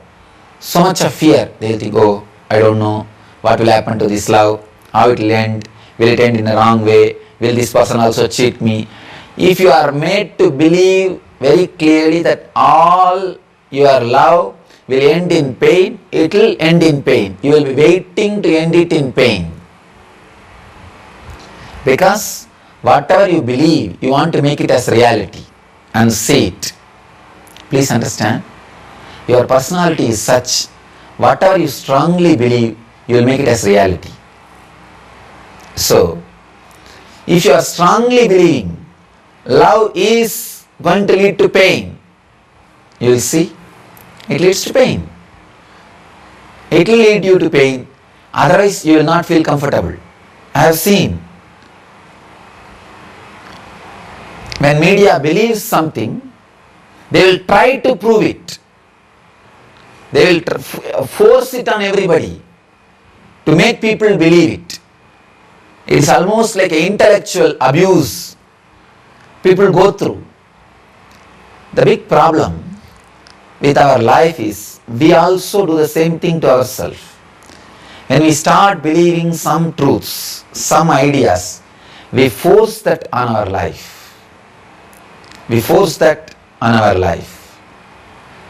So much of fear. They'll think, oh, I don't know what will happen to this love, how it will end, will it end in a wrong way, will this person also cheat me. If you are made to believe very clearly that all your love will end in pain, it will end in pain. You will be waiting to end it in pain. Because whatever you believe, you want to make it as reality and see it. Please understand. Your personality is such, whatever you strongly believe, you will make it as reality. So, if you are strongly believing love is going to lead to pain, you will see it leads to pain. It will lead you to pain, otherwise you will not feel comfortable. I have seen when media believes something, they will try to prove it. They will force it on everybody to make people believe it. It's almost like an intellectual abuse people go through. The big problem with our life is we also do the same thing to ourselves. When we start believing some truths, some ideas, we force that on our life. We force that on our life.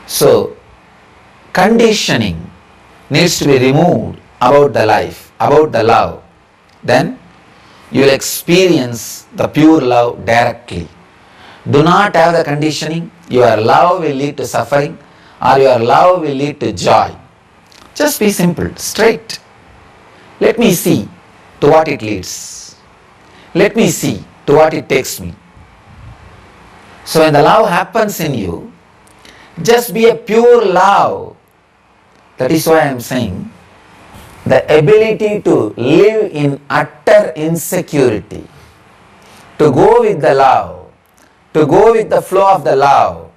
So, conditioning needs to be removed about the life, about the love. Then you will experience the pure love directly. Do not have the conditioning, your love will lead to suffering or your love will lead to joy. Just be simple, straight. Let me see to what it leads. Let me see to what it takes me. So when the love happens in you, just be a pure love. That is why I am saying, the ability to live in utter insecurity, to go with the love, to go with the flow of the love,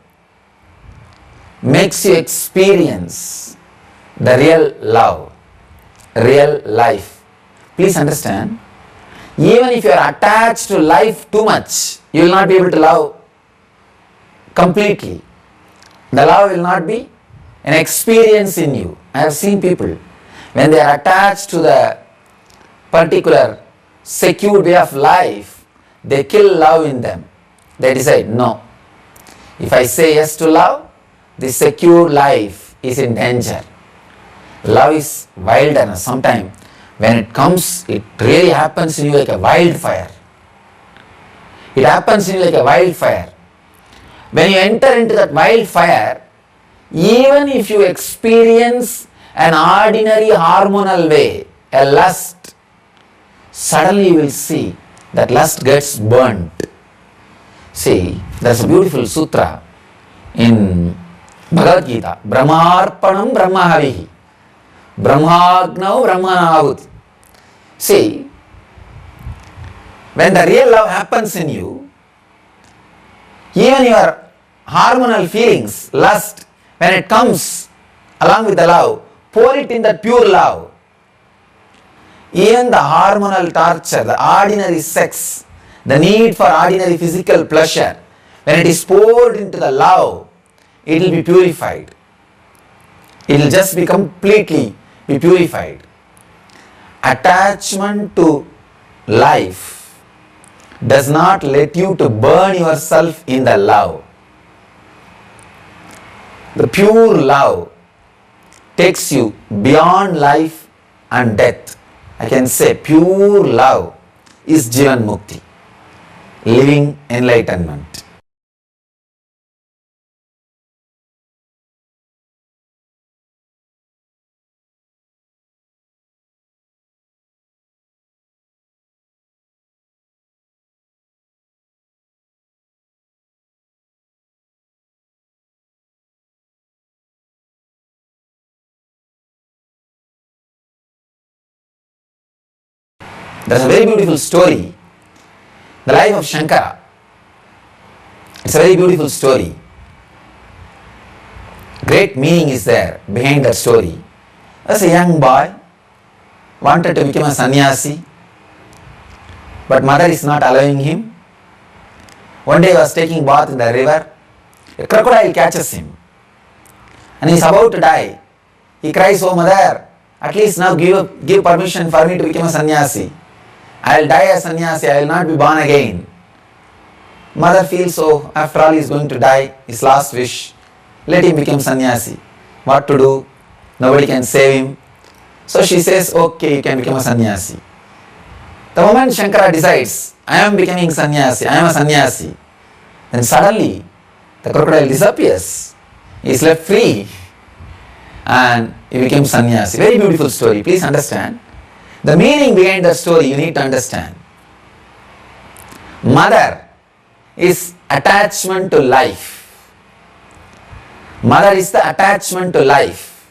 makes you experience the real love, real life. Please understand, even if you are attached to life too much, you will not be able to love completely. The love will not be an experience in you. I have seen people, when they are attached to the particular secure way of life, they kill love in them. They decide, no, if I say yes to love, this secure life is in danger. Love is wilderness. Sometimes when it comes, it really happens in you like a wildfire. It happens in you like a wildfire. When you enter into that wildfire, even if you experience an ordinary hormonal way, a lust, suddenly you will see that lust gets burnt. See, there's a beautiful sutra in Bhagavad Gita, Brahmarpanam Brahmahavihi, Brahmagnau Brahmanahuti. See, When the real love happens in you, even your hormonal feelings, lust, when it comes along with the love, pour it in that pure love. Even the hormonal torture, the ordinary sex, the need for ordinary physical pleasure, when it is poured into the love, it will be purified. It will just be completely be purified. Attachment to life does not let you to burn yourself in the love. The pure love takes you beyond life and death. I can say pure love is Jivan Mukti, living enlightenment. There's a very beautiful story, the life of Shankara. It's a very beautiful story. Great meaning is there behind that story. As a young boy, wanted to become a sannyasi, but mother is not allowing him. One day he was taking bath in the river. A crocodile catches him and he is about to die. He cries, "Oh mother, at least now give permission for me to become a sannyasi. I will die as sannyasi, I will not be born again." Mother feels, so after all he is going to die, his last wish, let him become sannyasi. What to do? Nobody can save him. So she says, okay, you can become a sannyasi. The moment Shankara decides, I am becoming sannyasi, I am a sannyasi, then suddenly the crocodile disappears. He is left free and he became sannyasi. Very beautiful story, please understand. The meaning behind the story you need to understand. Mother is attachment to life. Mother is the attachment to life.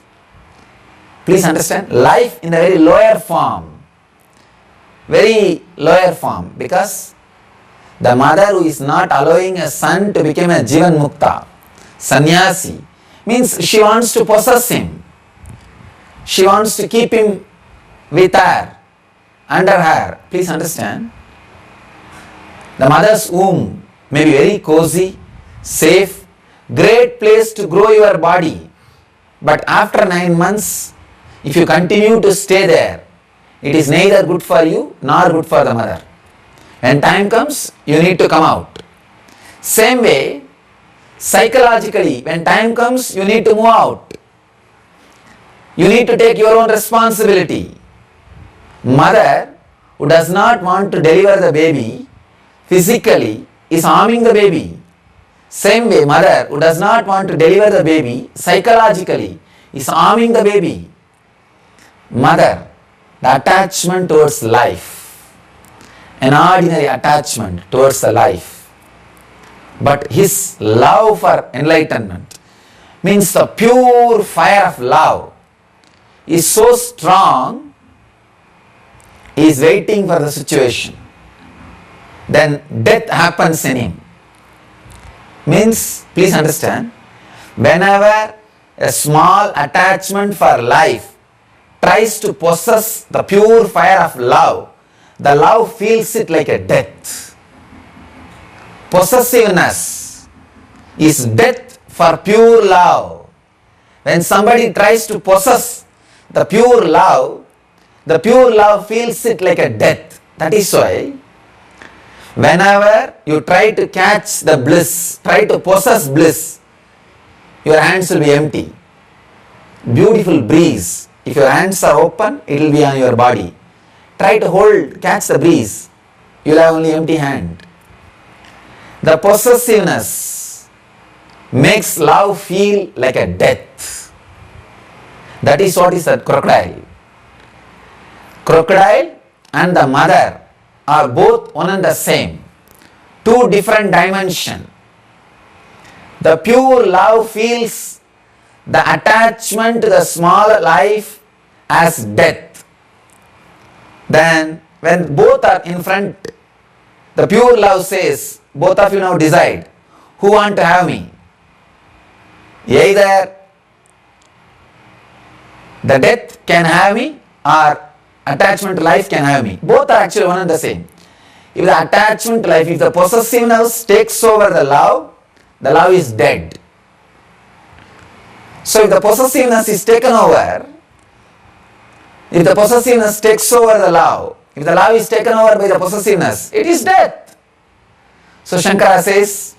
Please understand, life in the very lower form. Very lower form, because the mother who is not allowing a son to become a Jivan Mukta, sannyasi, means she wants to possess him. She wants to keep him with her, under her. Please understand. The mother's womb may be very cozy, safe, great place to grow your body. But after 9 months, if you continue to stay there, it is neither good for you nor good for the mother. When time comes, you need to come out. Same way, psychologically, when time comes, you need to move out. You need to take your own responsibility. Mother who does not want to deliver the baby physically is harming the baby. Same way, mother who does not want to deliver the baby psychologically is harming the baby. Mother, the attachment towards life, an ordinary attachment towards the life, but his love for enlightenment means the pure fire of love is so strong. He is waiting for the situation. Then death happens in him. Means, please understand, whenever a small attachment for life tries to possess the pure fire of love, the love feels it like a death. Possessiveness is death for pure love. When somebody tries to possess the pure love feels it like a death. That is why, whenever you try to catch the bliss, try to possess bliss, your hands will be empty. Beautiful breeze. If your hands are open, it will be on your body. Try to catch the breeze, you will have only empty hand. The possessiveness makes love feel like a death. That is what is that crocodile. Crocodile and the mother are both one and the same. Two different dimensions. The pure love feels the attachment to the small life as death. Then when both are in front, The pure love says, both of you now decide who want to have me. Either the death can have me or attachment to life can have me. Both are actually one and the same. If the attachment to life, if the possessiveness takes over the love is dead. So if the possessiveness is taken over, if the possessiveness takes over the love, if the love is taken over by the possessiveness, it is death. So Shankara says,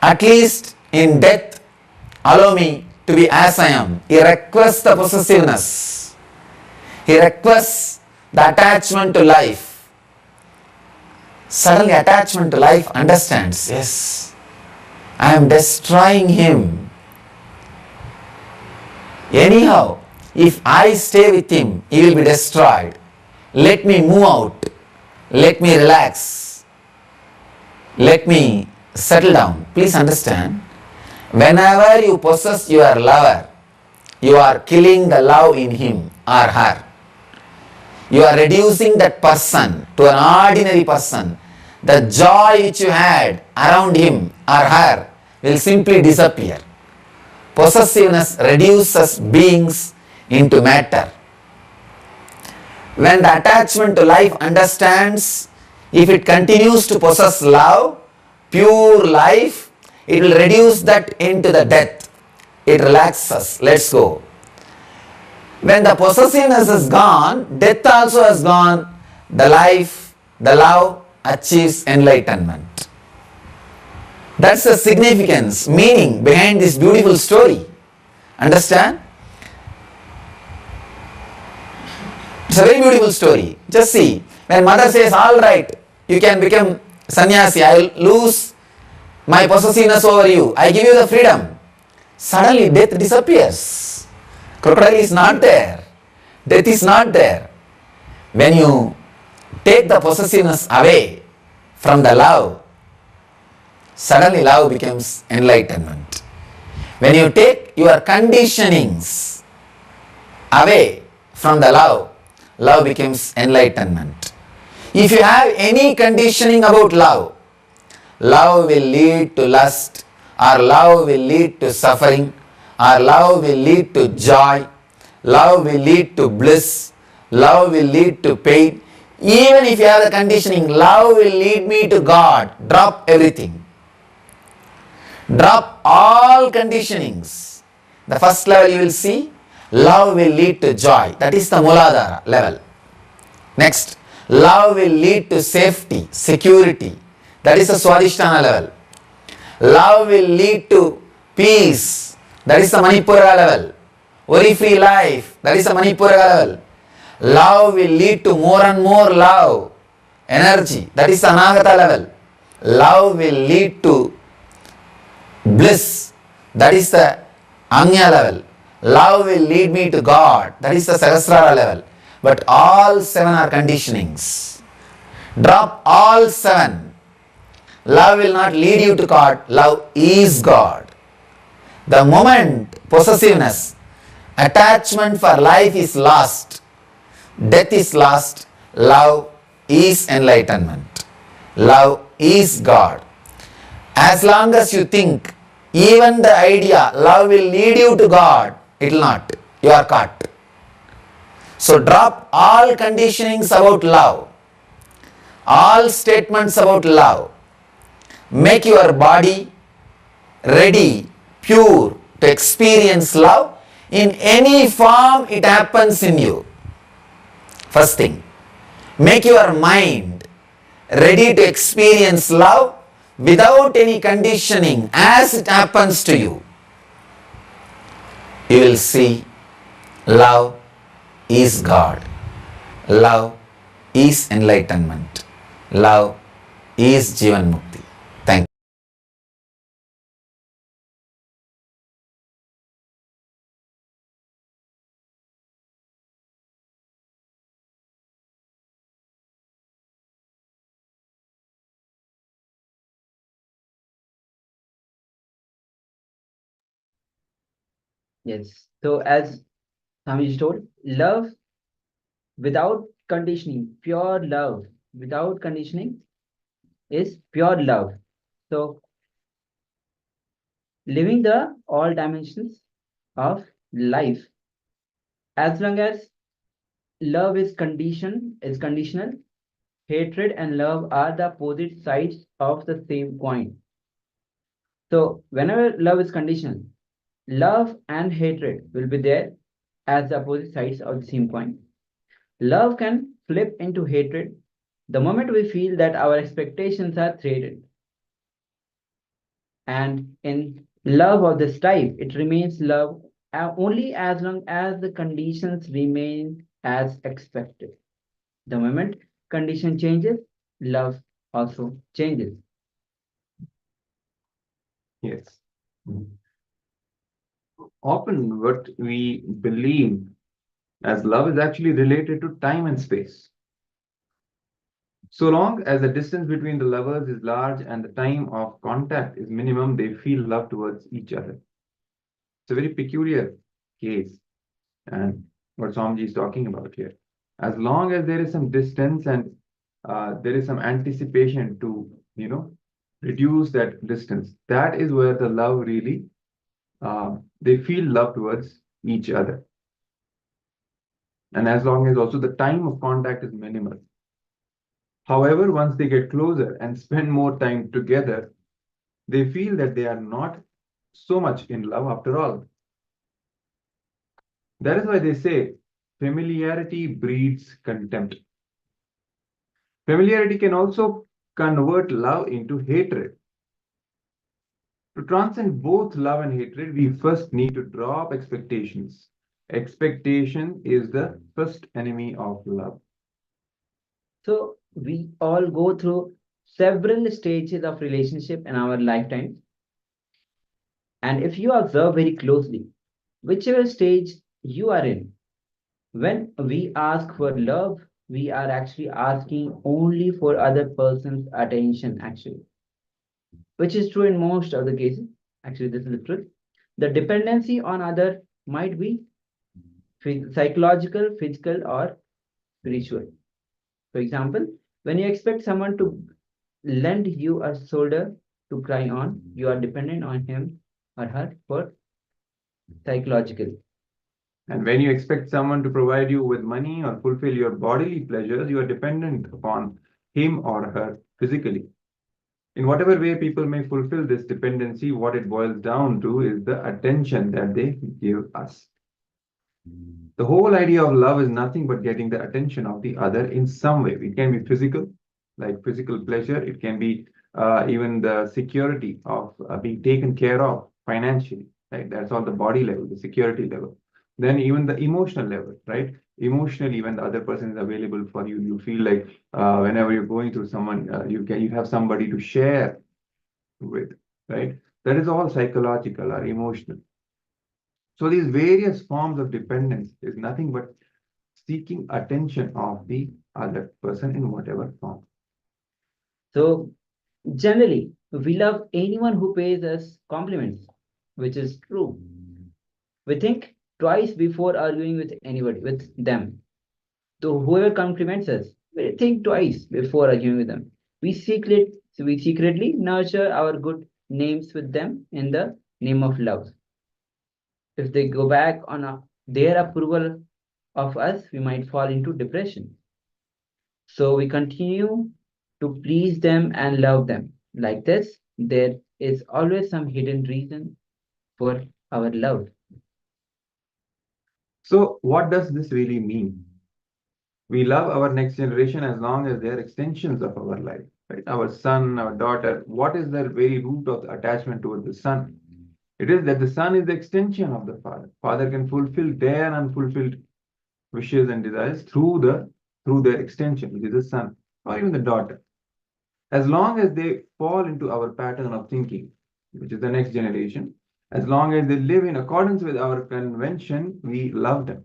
at least in death, allow me to be as I am. He requests the possessiveness. He requests the attachment to life. Suddenly attachment to life understands, yes, I am destroying him. Anyhow, if I stay with him, he will be destroyed. Let me move out. Let me relax. Let me settle down. Please understand, whenever you possess your lover, you are killing the love in him or her. You are reducing that person to an ordinary person. The joy which you had around him or her will simply disappear. Possessiveness reduces beings into matter. When the attachment to life understands, if it continues to possess love, pure life, it will reduce that into the death. It relaxes. Let's go. When the possessiveness is gone, death also has gone. The life, the love achieves enlightenment. That's the significance, meaning behind this beautiful story. Understand? It's a very beautiful story. Just see, when mother says, all right, you can become sannyasi, I will lose my possessiveness over you, I give you the freedom. Suddenly death disappears. Crocodile is not there. Death is not there. When you take the possessiveness away from the love, suddenly love becomes enlightenment. When you take your conditionings away from the love, love becomes enlightenment. If you have any conditioning about love, love will lead to lust, or love will lead to suffering, or love will lead to joy, love will lead to bliss, love will lead to pain. Even if you have the conditioning, love will lead me to God, drop everything. Drop all conditionings. The first level you will see, love will lead to joy. That is the Muladhara level. Next, love will lead to safety, security. That is the Swadhisthana level. Love will lead to peace. That is the Manipura level. Worry-free life. That is the Manipura level. Love will lead to more and more love, energy. That is the Anahata level. Love will lead to bliss. That is the Anya level. Love will lead me to God. That is the Sahasrara level. But all seven are conditionings. Drop all seven. Love will not lead you to God. Love is God. The moment possessiveness, attachment for life is lost, death is lost, love is enlightenment. Love is God. As long as you think, even the idea love will lead you to God, it will not. You are caught. So drop all conditionings about love, all statements about love. Make your body ready, pure to experience love in any form it happens in you. First thing, make your mind ready to experience love without any conditioning as it happens to you. You will see love is God. Love is enlightenment. Love is Jivan Mukti. Thank you. Yes. So as Swamiji told, love without conditioning, pure love without conditioning is pure love. So living the all dimensions of life, as long as love is conditional, hatred and love are the opposite sides of the same coin. So whenever love is conditional, love and hatred will be there as the opposite sides of the same coin. Love can flip into hatred the moment we feel that our expectations are threatened. And in love of this type, it remains love only as long as the conditions remain as expected. The moment condition changes, love also changes. Yes. Often what we believe as love is actually related to time and space. So long as the distance between the lovers is large and the time of contact is minimum, they feel love towards each other. It's a very peculiar case, and what Swamiji is talking about here. As long as there is some distance and there is some anticipation to, reduce that distance, that is where the love really, they feel love towards each other. And as long as also the time of contact is minimal. However, once they get closer and spend more time together, they feel that they are not so much in love after all. That is why they say familiarity breeds contempt. Familiarity can also convert love into hatred. To transcend both love and hatred, we first need to drop expectations. Expectation is the first enemy of love. So we all go through several stages of relationship in our lifetime. And if you observe very closely, whichever stage you are in, when we ask for love, we are actually asking only for other person's attention, actually, which is true in most of the cases. Actually, this is the truth. The dependency on other might be psychological, physical, or spiritual. For example, when you expect someone to lend you a shoulder to cry on, you are dependent on him or her for psychological. And when you expect someone to provide you with money or fulfill your bodily pleasures, you are dependent upon him or her physically. In whatever way people may fulfill this dependency, what it boils down to is the attention that they give us. The whole idea of love is nothing but getting the attention of the other in some way. It can be physical, like physical pleasure. It can be even the security of being taken care of financially, right? That's all the body level, the security level. Then even the emotional level, right? Emotionally, when the other person is available for you, you feel like whenever you're going through someone, you have somebody to share with, right? That is all psychological or emotional. So these various forms of dependence is nothing but seeking attention of the other person in whatever form. So generally, we love anyone who pays us compliments, which is true. We think twice before arguing with anybody, with them. So whoever compliments us, we think twice before arguing with them. We secretly nurture our good names with them in the name of love. If they go back on their approval of us, we might fall into depression. So we continue to please them and love them. Like this, there is always some hidden reason for our love. So what does this really mean? We love our next generation as long as they are extensions of our life, right? Our son, our daughter, what is the very root of the attachment towards the son? It is that the son is the extension of the father. Father can fulfill their unfulfilled wishes and desires through their extension, which is the son, or even the daughter. As long as they fall into our pattern of thinking, which is the next generation, as long as they live in accordance with our convention, we love them.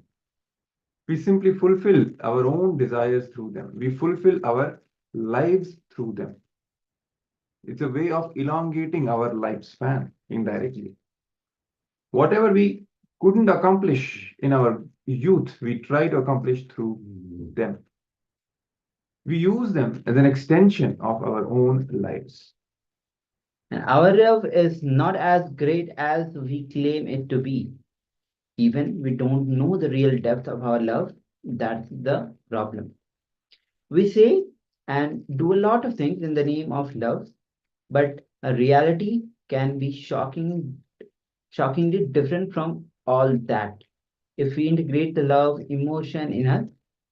We simply fulfill our own desires through them. We fulfill our lives through them. It's a way of elongating our lifespan indirectly. Whatever we couldn't accomplish in our youth, we try to accomplish through them. We use them as an extension of our own lives. And our love is not as great as we claim it to be. Even we don't know the real depth of our love. That's the problem. We say and do a lot of things in the name of love, but a reality can be shockingly different from all that. If we integrate the love emotion in us,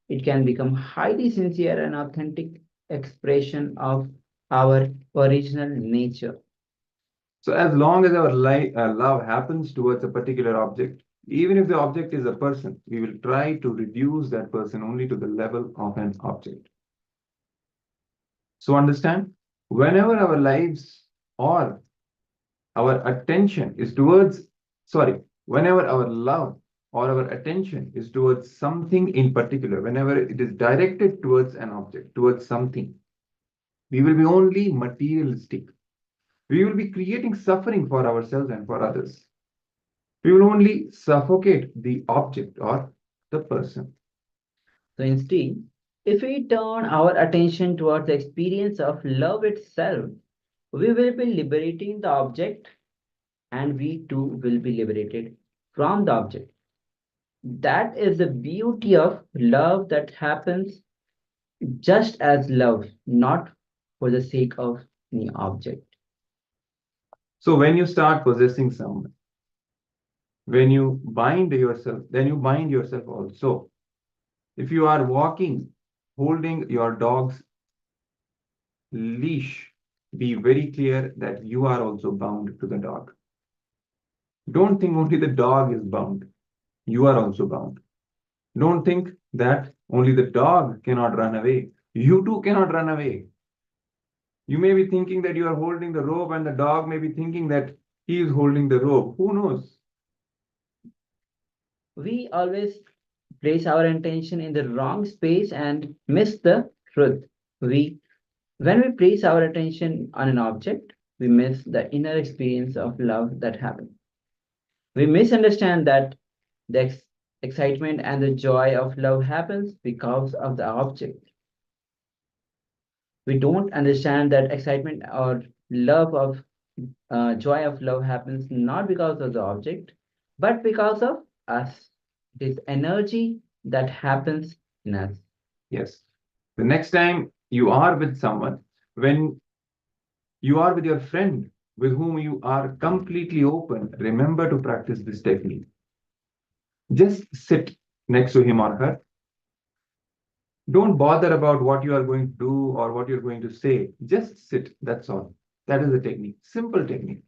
it can become highly sincere and authentic expression of our original nature. So as long as our love happens towards a particular object, even if the object is a person, we will try to reduce that person only to the level of an object. So understand, whenever our lives or our attention is towards, whenever our love or our attention is towards something in particular, whenever it is directed towards an object, towards something, we will be only materialistic. We will be creating suffering for ourselves and for others. We will only suffocate the object or the person. So instead, if we turn our attention towards the experience of love itself, we will be liberating the object and we too will be liberated from the object. That is the beauty of love that happens just as love, not for the sake of any object. So when you start possessing someone, when you bind yourself, then you bind yourself also. If you are walking, holding your dog's leash, be very clear that you are also bound to the dog. Don't think only the dog is bound. You are also bound. Don't think that only the dog cannot run away. You too cannot run away. You may be thinking that you are holding the rope and the dog may be thinking that he is holding the rope. Who knows? We always place our intention in the wrong space and miss the truth. When we place our attention on an object, we miss the inner experience of love that happens. We misunderstand that the excitement and the joy of love happens because of the object. We don't understand that excitement or joy of love happens not because of the object, but because of us. It is energy that happens in us. Yes. The next time you are with someone, when you are with your friend with whom you are completely open, remember to practice this technique. Just sit next to him or her. Don't bother about what you are going to do or what you're going to say. Just sit. That's all. That is the technique. Simple technique.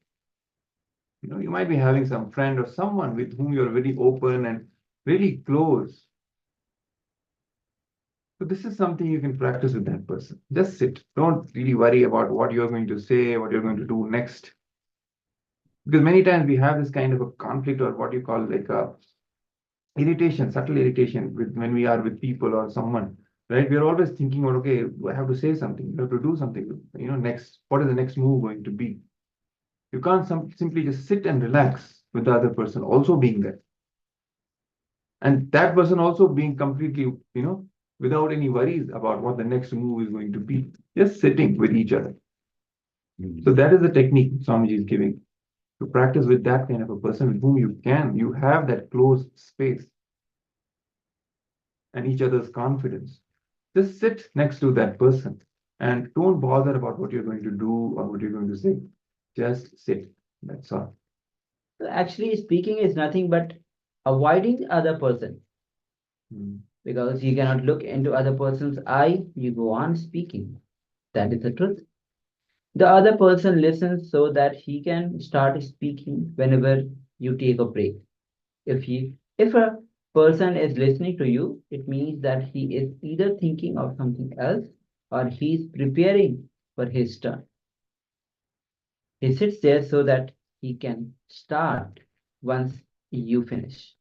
You might be having some friend or someone with whom you're very open and really close. So this is something you can practice with that person. Just sit. Don't really worry about what you're going to say, what you're going to do next. Because many times we have this kind of a conflict or what you call like a irritation, subtle irritation when we are with people or someone, right? We're always thinking about, okay, I have to say something, I have to do something, next, what is the next move going to be? You can't simply just sit and relax with the other person also being there. And that person also being completely, without any worries about what the next move is going to be, just sitting with each other. So that is the technique Swamiji is giving. To practice with that kind of a person with whom you have that closed space and each other's confidence. Just sit next to that person and don't bother about what you're going to do or what you're going to say. Just sit. That's all. So actually, speaking is nothing but avoiding the other person. Because you cannot look into other person's eye, you go on speaking. That is the truth. The other person listens so that he can start speaking whenever you take a break. If a person is listening to you, it means that he is either thinking of something else or he's preparing for his turn. He sits there so that he can start once you finish.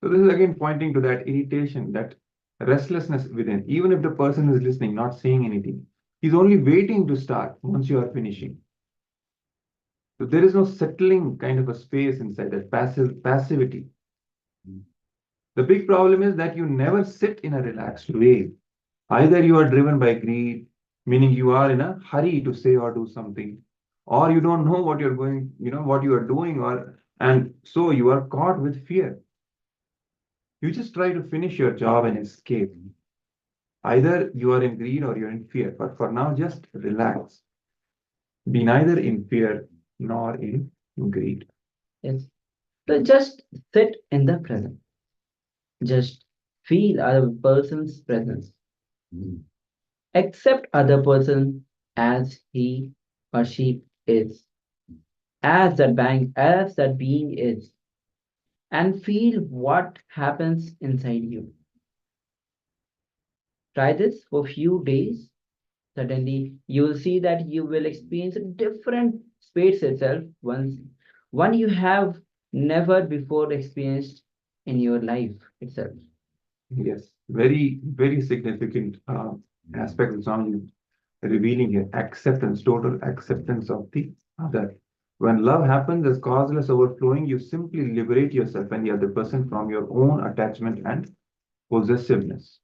So this is again pointing to that irritation, that restlessness within. Even if the person is listening, not saying anything, he's only waiting to start once you are finishing. So there is no settling kind of a space inside that passivity. The big problem is that you never sit in a relaxed way Either you are driven by greed, meaning you are in a hurry to say or do something, or you don't know what you're going, what you are doing, and so you are caught with fear. You just try to finish your job and escape. Either you are in greed or you're in fear, but for now, just relax. Be neither in fear nor in greed. Yes. So just sit in the present. Just feel other person's presence. Accept other person as he or she is, as that being is, and feel what happens inside you. Try this for a few days. Suddenly, you will see that you will experience a different space itself, one you have never before experienced in your life itself. Yes, very, very significant aspect of Swami revealing here. Acceptance, total acceptance of the other. When love happens as causeless overflowing, you simply liberate yourself and the other person from your own attachment and possessiveness.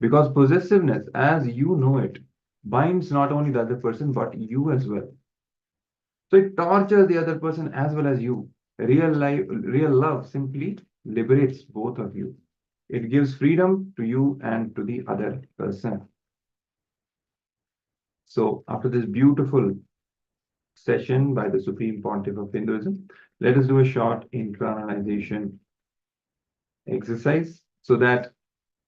Because possessiveness, as you know it, binds not only the other person but you as well. So it tortures the other person as well as you. Real love simply liberates both of you. It gives freedom to you and to the other person. So after this beautiful session by the Supreme Pontiff of Hinduism, let us do a short internalization exercise so that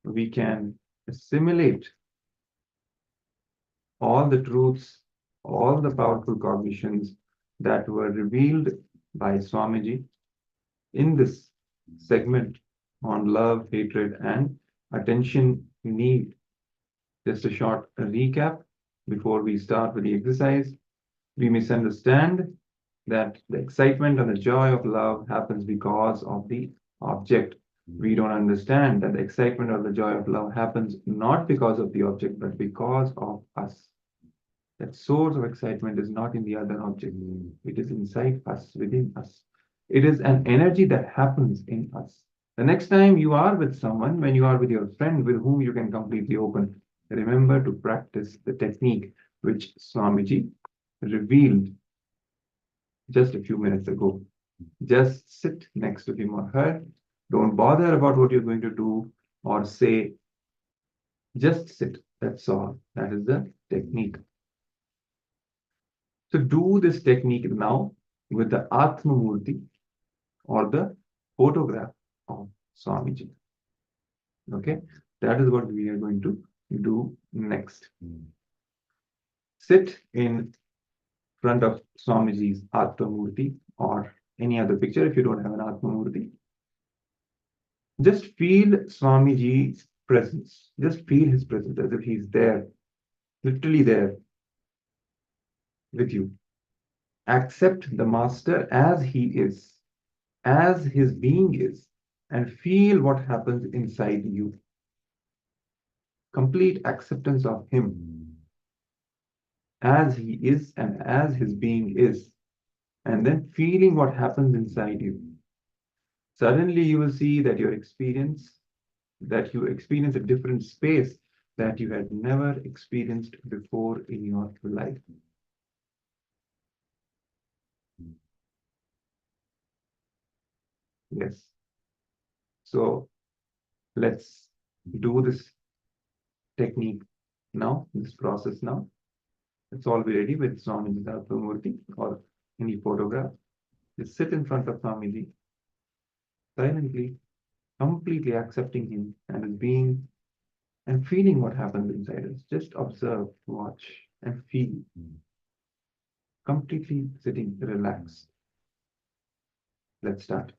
we can assimilate all the truths, all the powerful cognitions that were revealed by Swamiji in this segment on love, hatred, and attention need. Just a short recap before we start with the exercise. We misunderstand that the excitement and the joy of love happens because of the object. We don't understand that the excitement or the joy of love happens not because of the object, but because of us. That source of excitement is not in the other object. It is inside us, within us. It is an energy that happens in us. The next time you are with someone, when you are with your friend with whom you can completely open, remember to practice the technique which Swamiji revealed just a few minutes ago. Just sit next to him or her. Don't bother about what you're going to do or say. Just sit. That's all. That is the technique. So do this technique now with the Atma Murti or the photograph of Swamiji. Okay, that is what we are going to do next. Sit in front of Swamiji's Atma Murti or any other picture if you don't have an Atma Murti. Just feel Swamiji's presence. Just feel his presence as if he's there, literally there with you. Accept the Master as he is, as his being is, and feel what happens inside you. Complete acceptance of him as he is and as his being is, and then feeling what happens inside you. Suddenly you will see that you experience a different space that you had never experienced before in your life. Yes. So let's do this technique now, this process now. Let's all be ready with Swamiji's Atma Murti or any photograph. Just sit in front of Swamiji, silently, completely accepting him and his being and feeling what happens inside us. Just observe, watch, and feel. Completely sitting, relaxed. Let's start.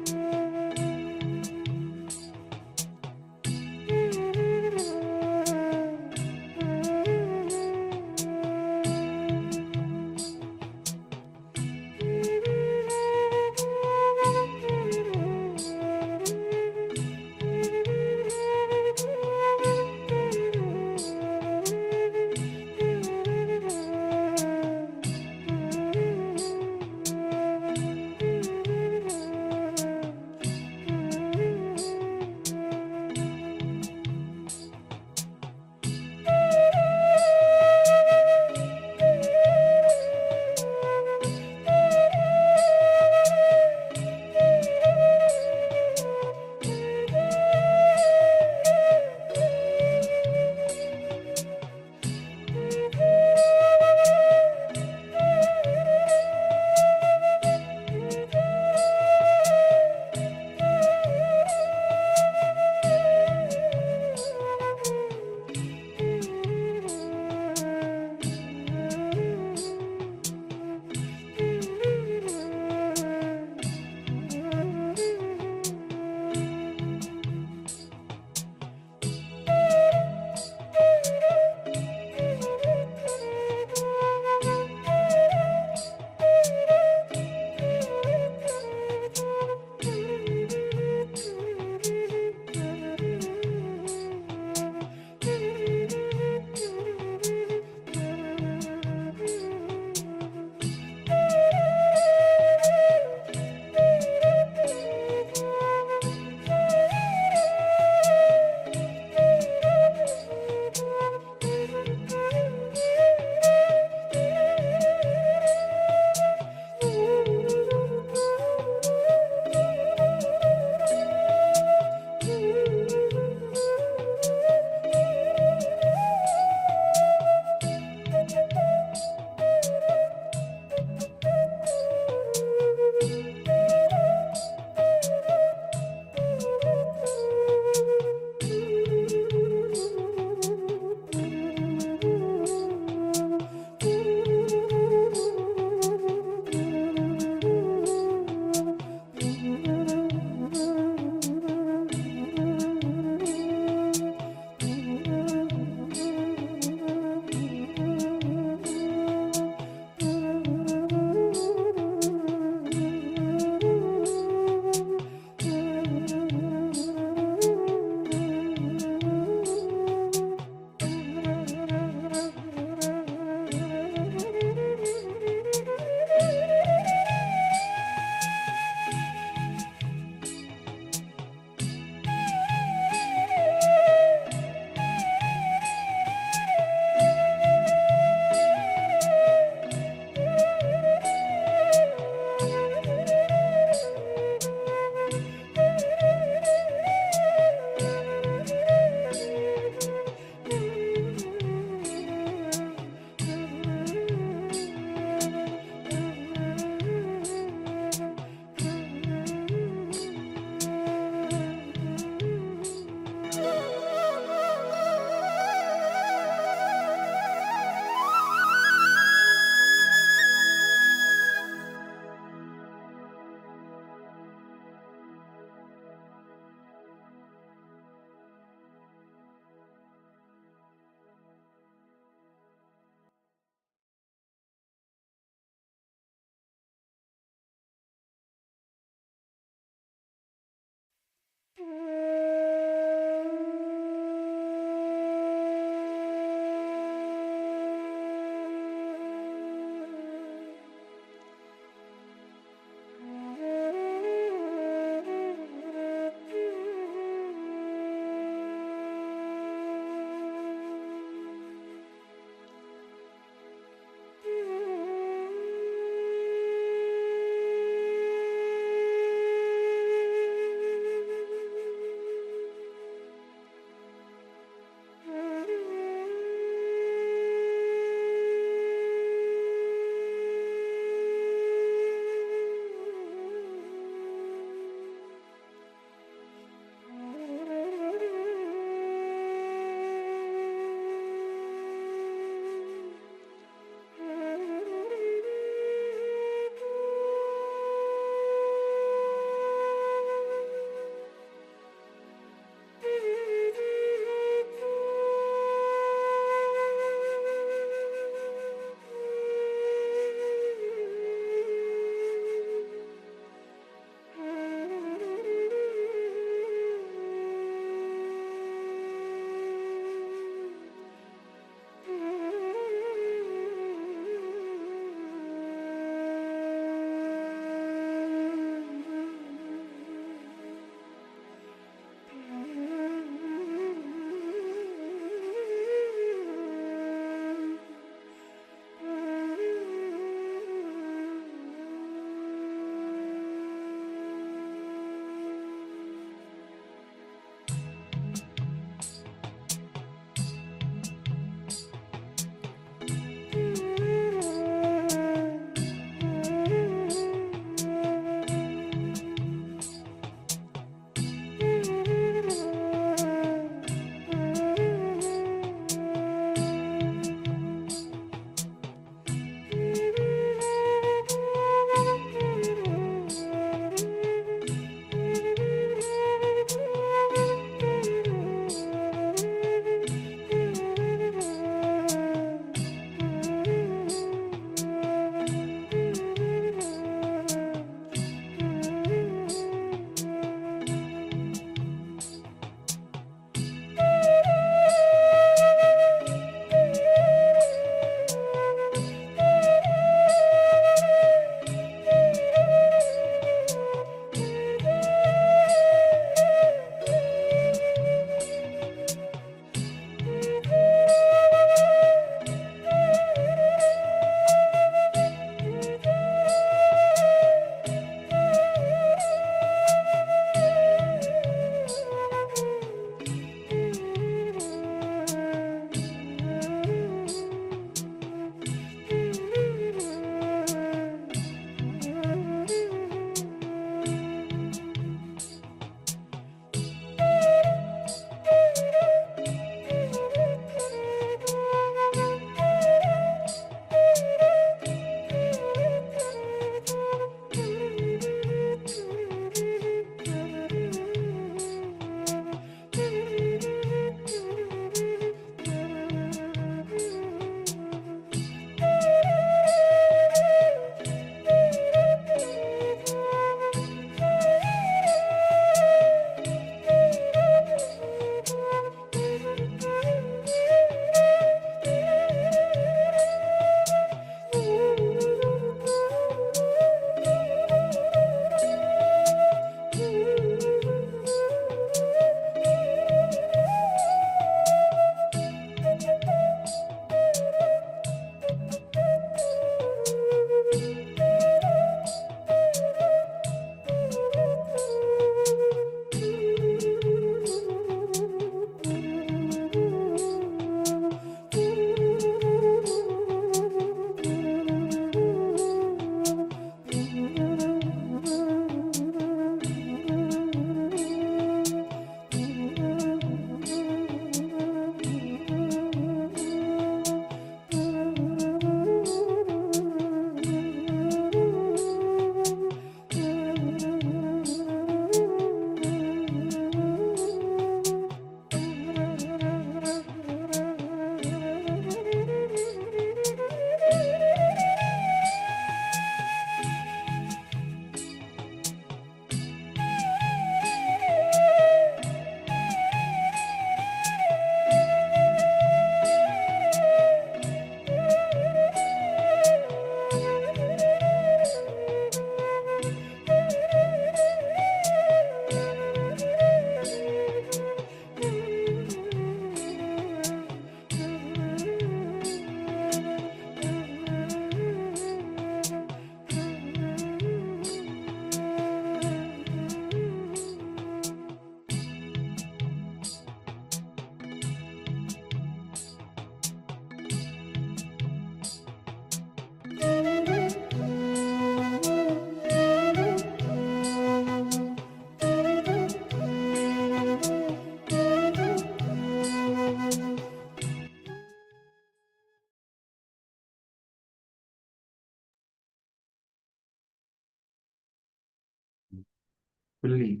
fully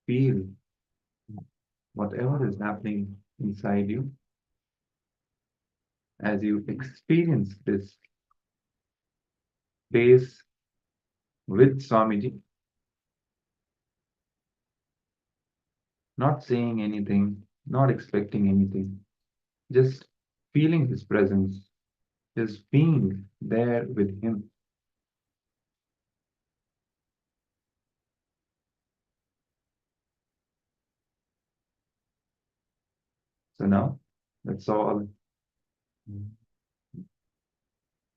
feel whatever is happening inside you as you experience this space with Swamiji, not saying anything, not expecting anything, just feeling his presence, just being there with him. So now, let's all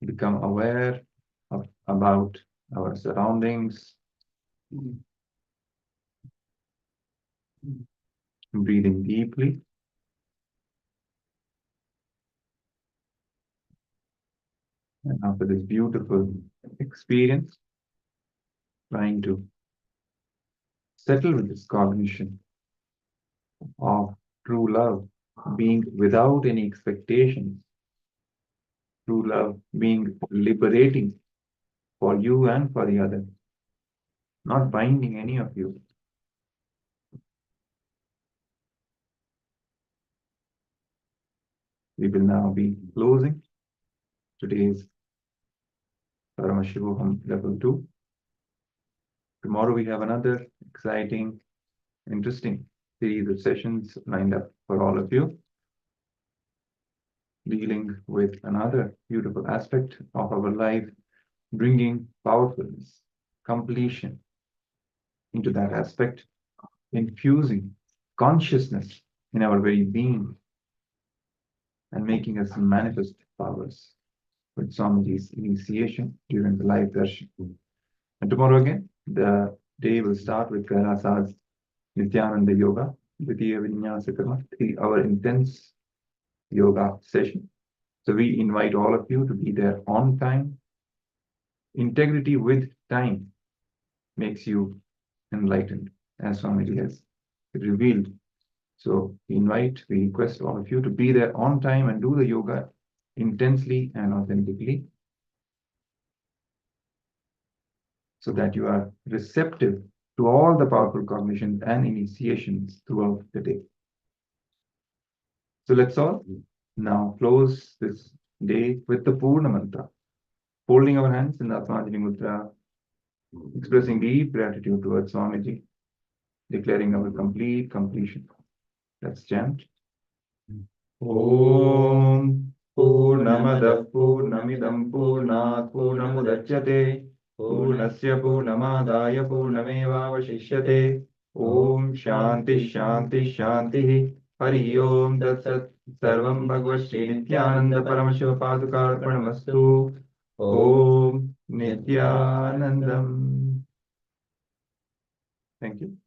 become aware about our surroundings, breathing deeply. And after this beautiful experience, trying to settle with this cognition of true love, being without any expectations, true love being liberating for you and for the other, not binding any of you. We will now be closing today's Paramashivoham Level-2. Tomorrow we have another exciting, interesting series of sessions lined up for all of you, dealing with another beautiful aspect of our life, bringing powerfulness, completion into that aspect, infusing consciousness in our very being, and making us manifest powers with Swamiji's initiation during the live darshan. And tomorrow again, the day will start with Kailasa's Nityananda Yoga, Dvitiya Vinyasa Karma, 3-hour intense yoga session. So we invite all of you to be there on time. Integrity with time makes you enlightened, as Swamiji has revealed. So we request all of you to be there on time and do the yoga intensely and authentically, so that you are receptive to all the powerful cognitions and initiations throughout the day. So let's all now close this day with the Purna Mantra, folding our hands in the Atmanjali Mudra, expressing deep gratitude towards Swamiji, declaring our complete completion. Let's chant. Om Purnamada Purnamidam Purnat Purnamudachyate Purnasya Purnamadaya Purnamevavashishyate Om Shanti Shanti Shanti Hari Om Tat Sat Sarvam Bhagavad Shri Nityananda Paramashiva Padukarpanamastu Om Nityanandam. Thank you.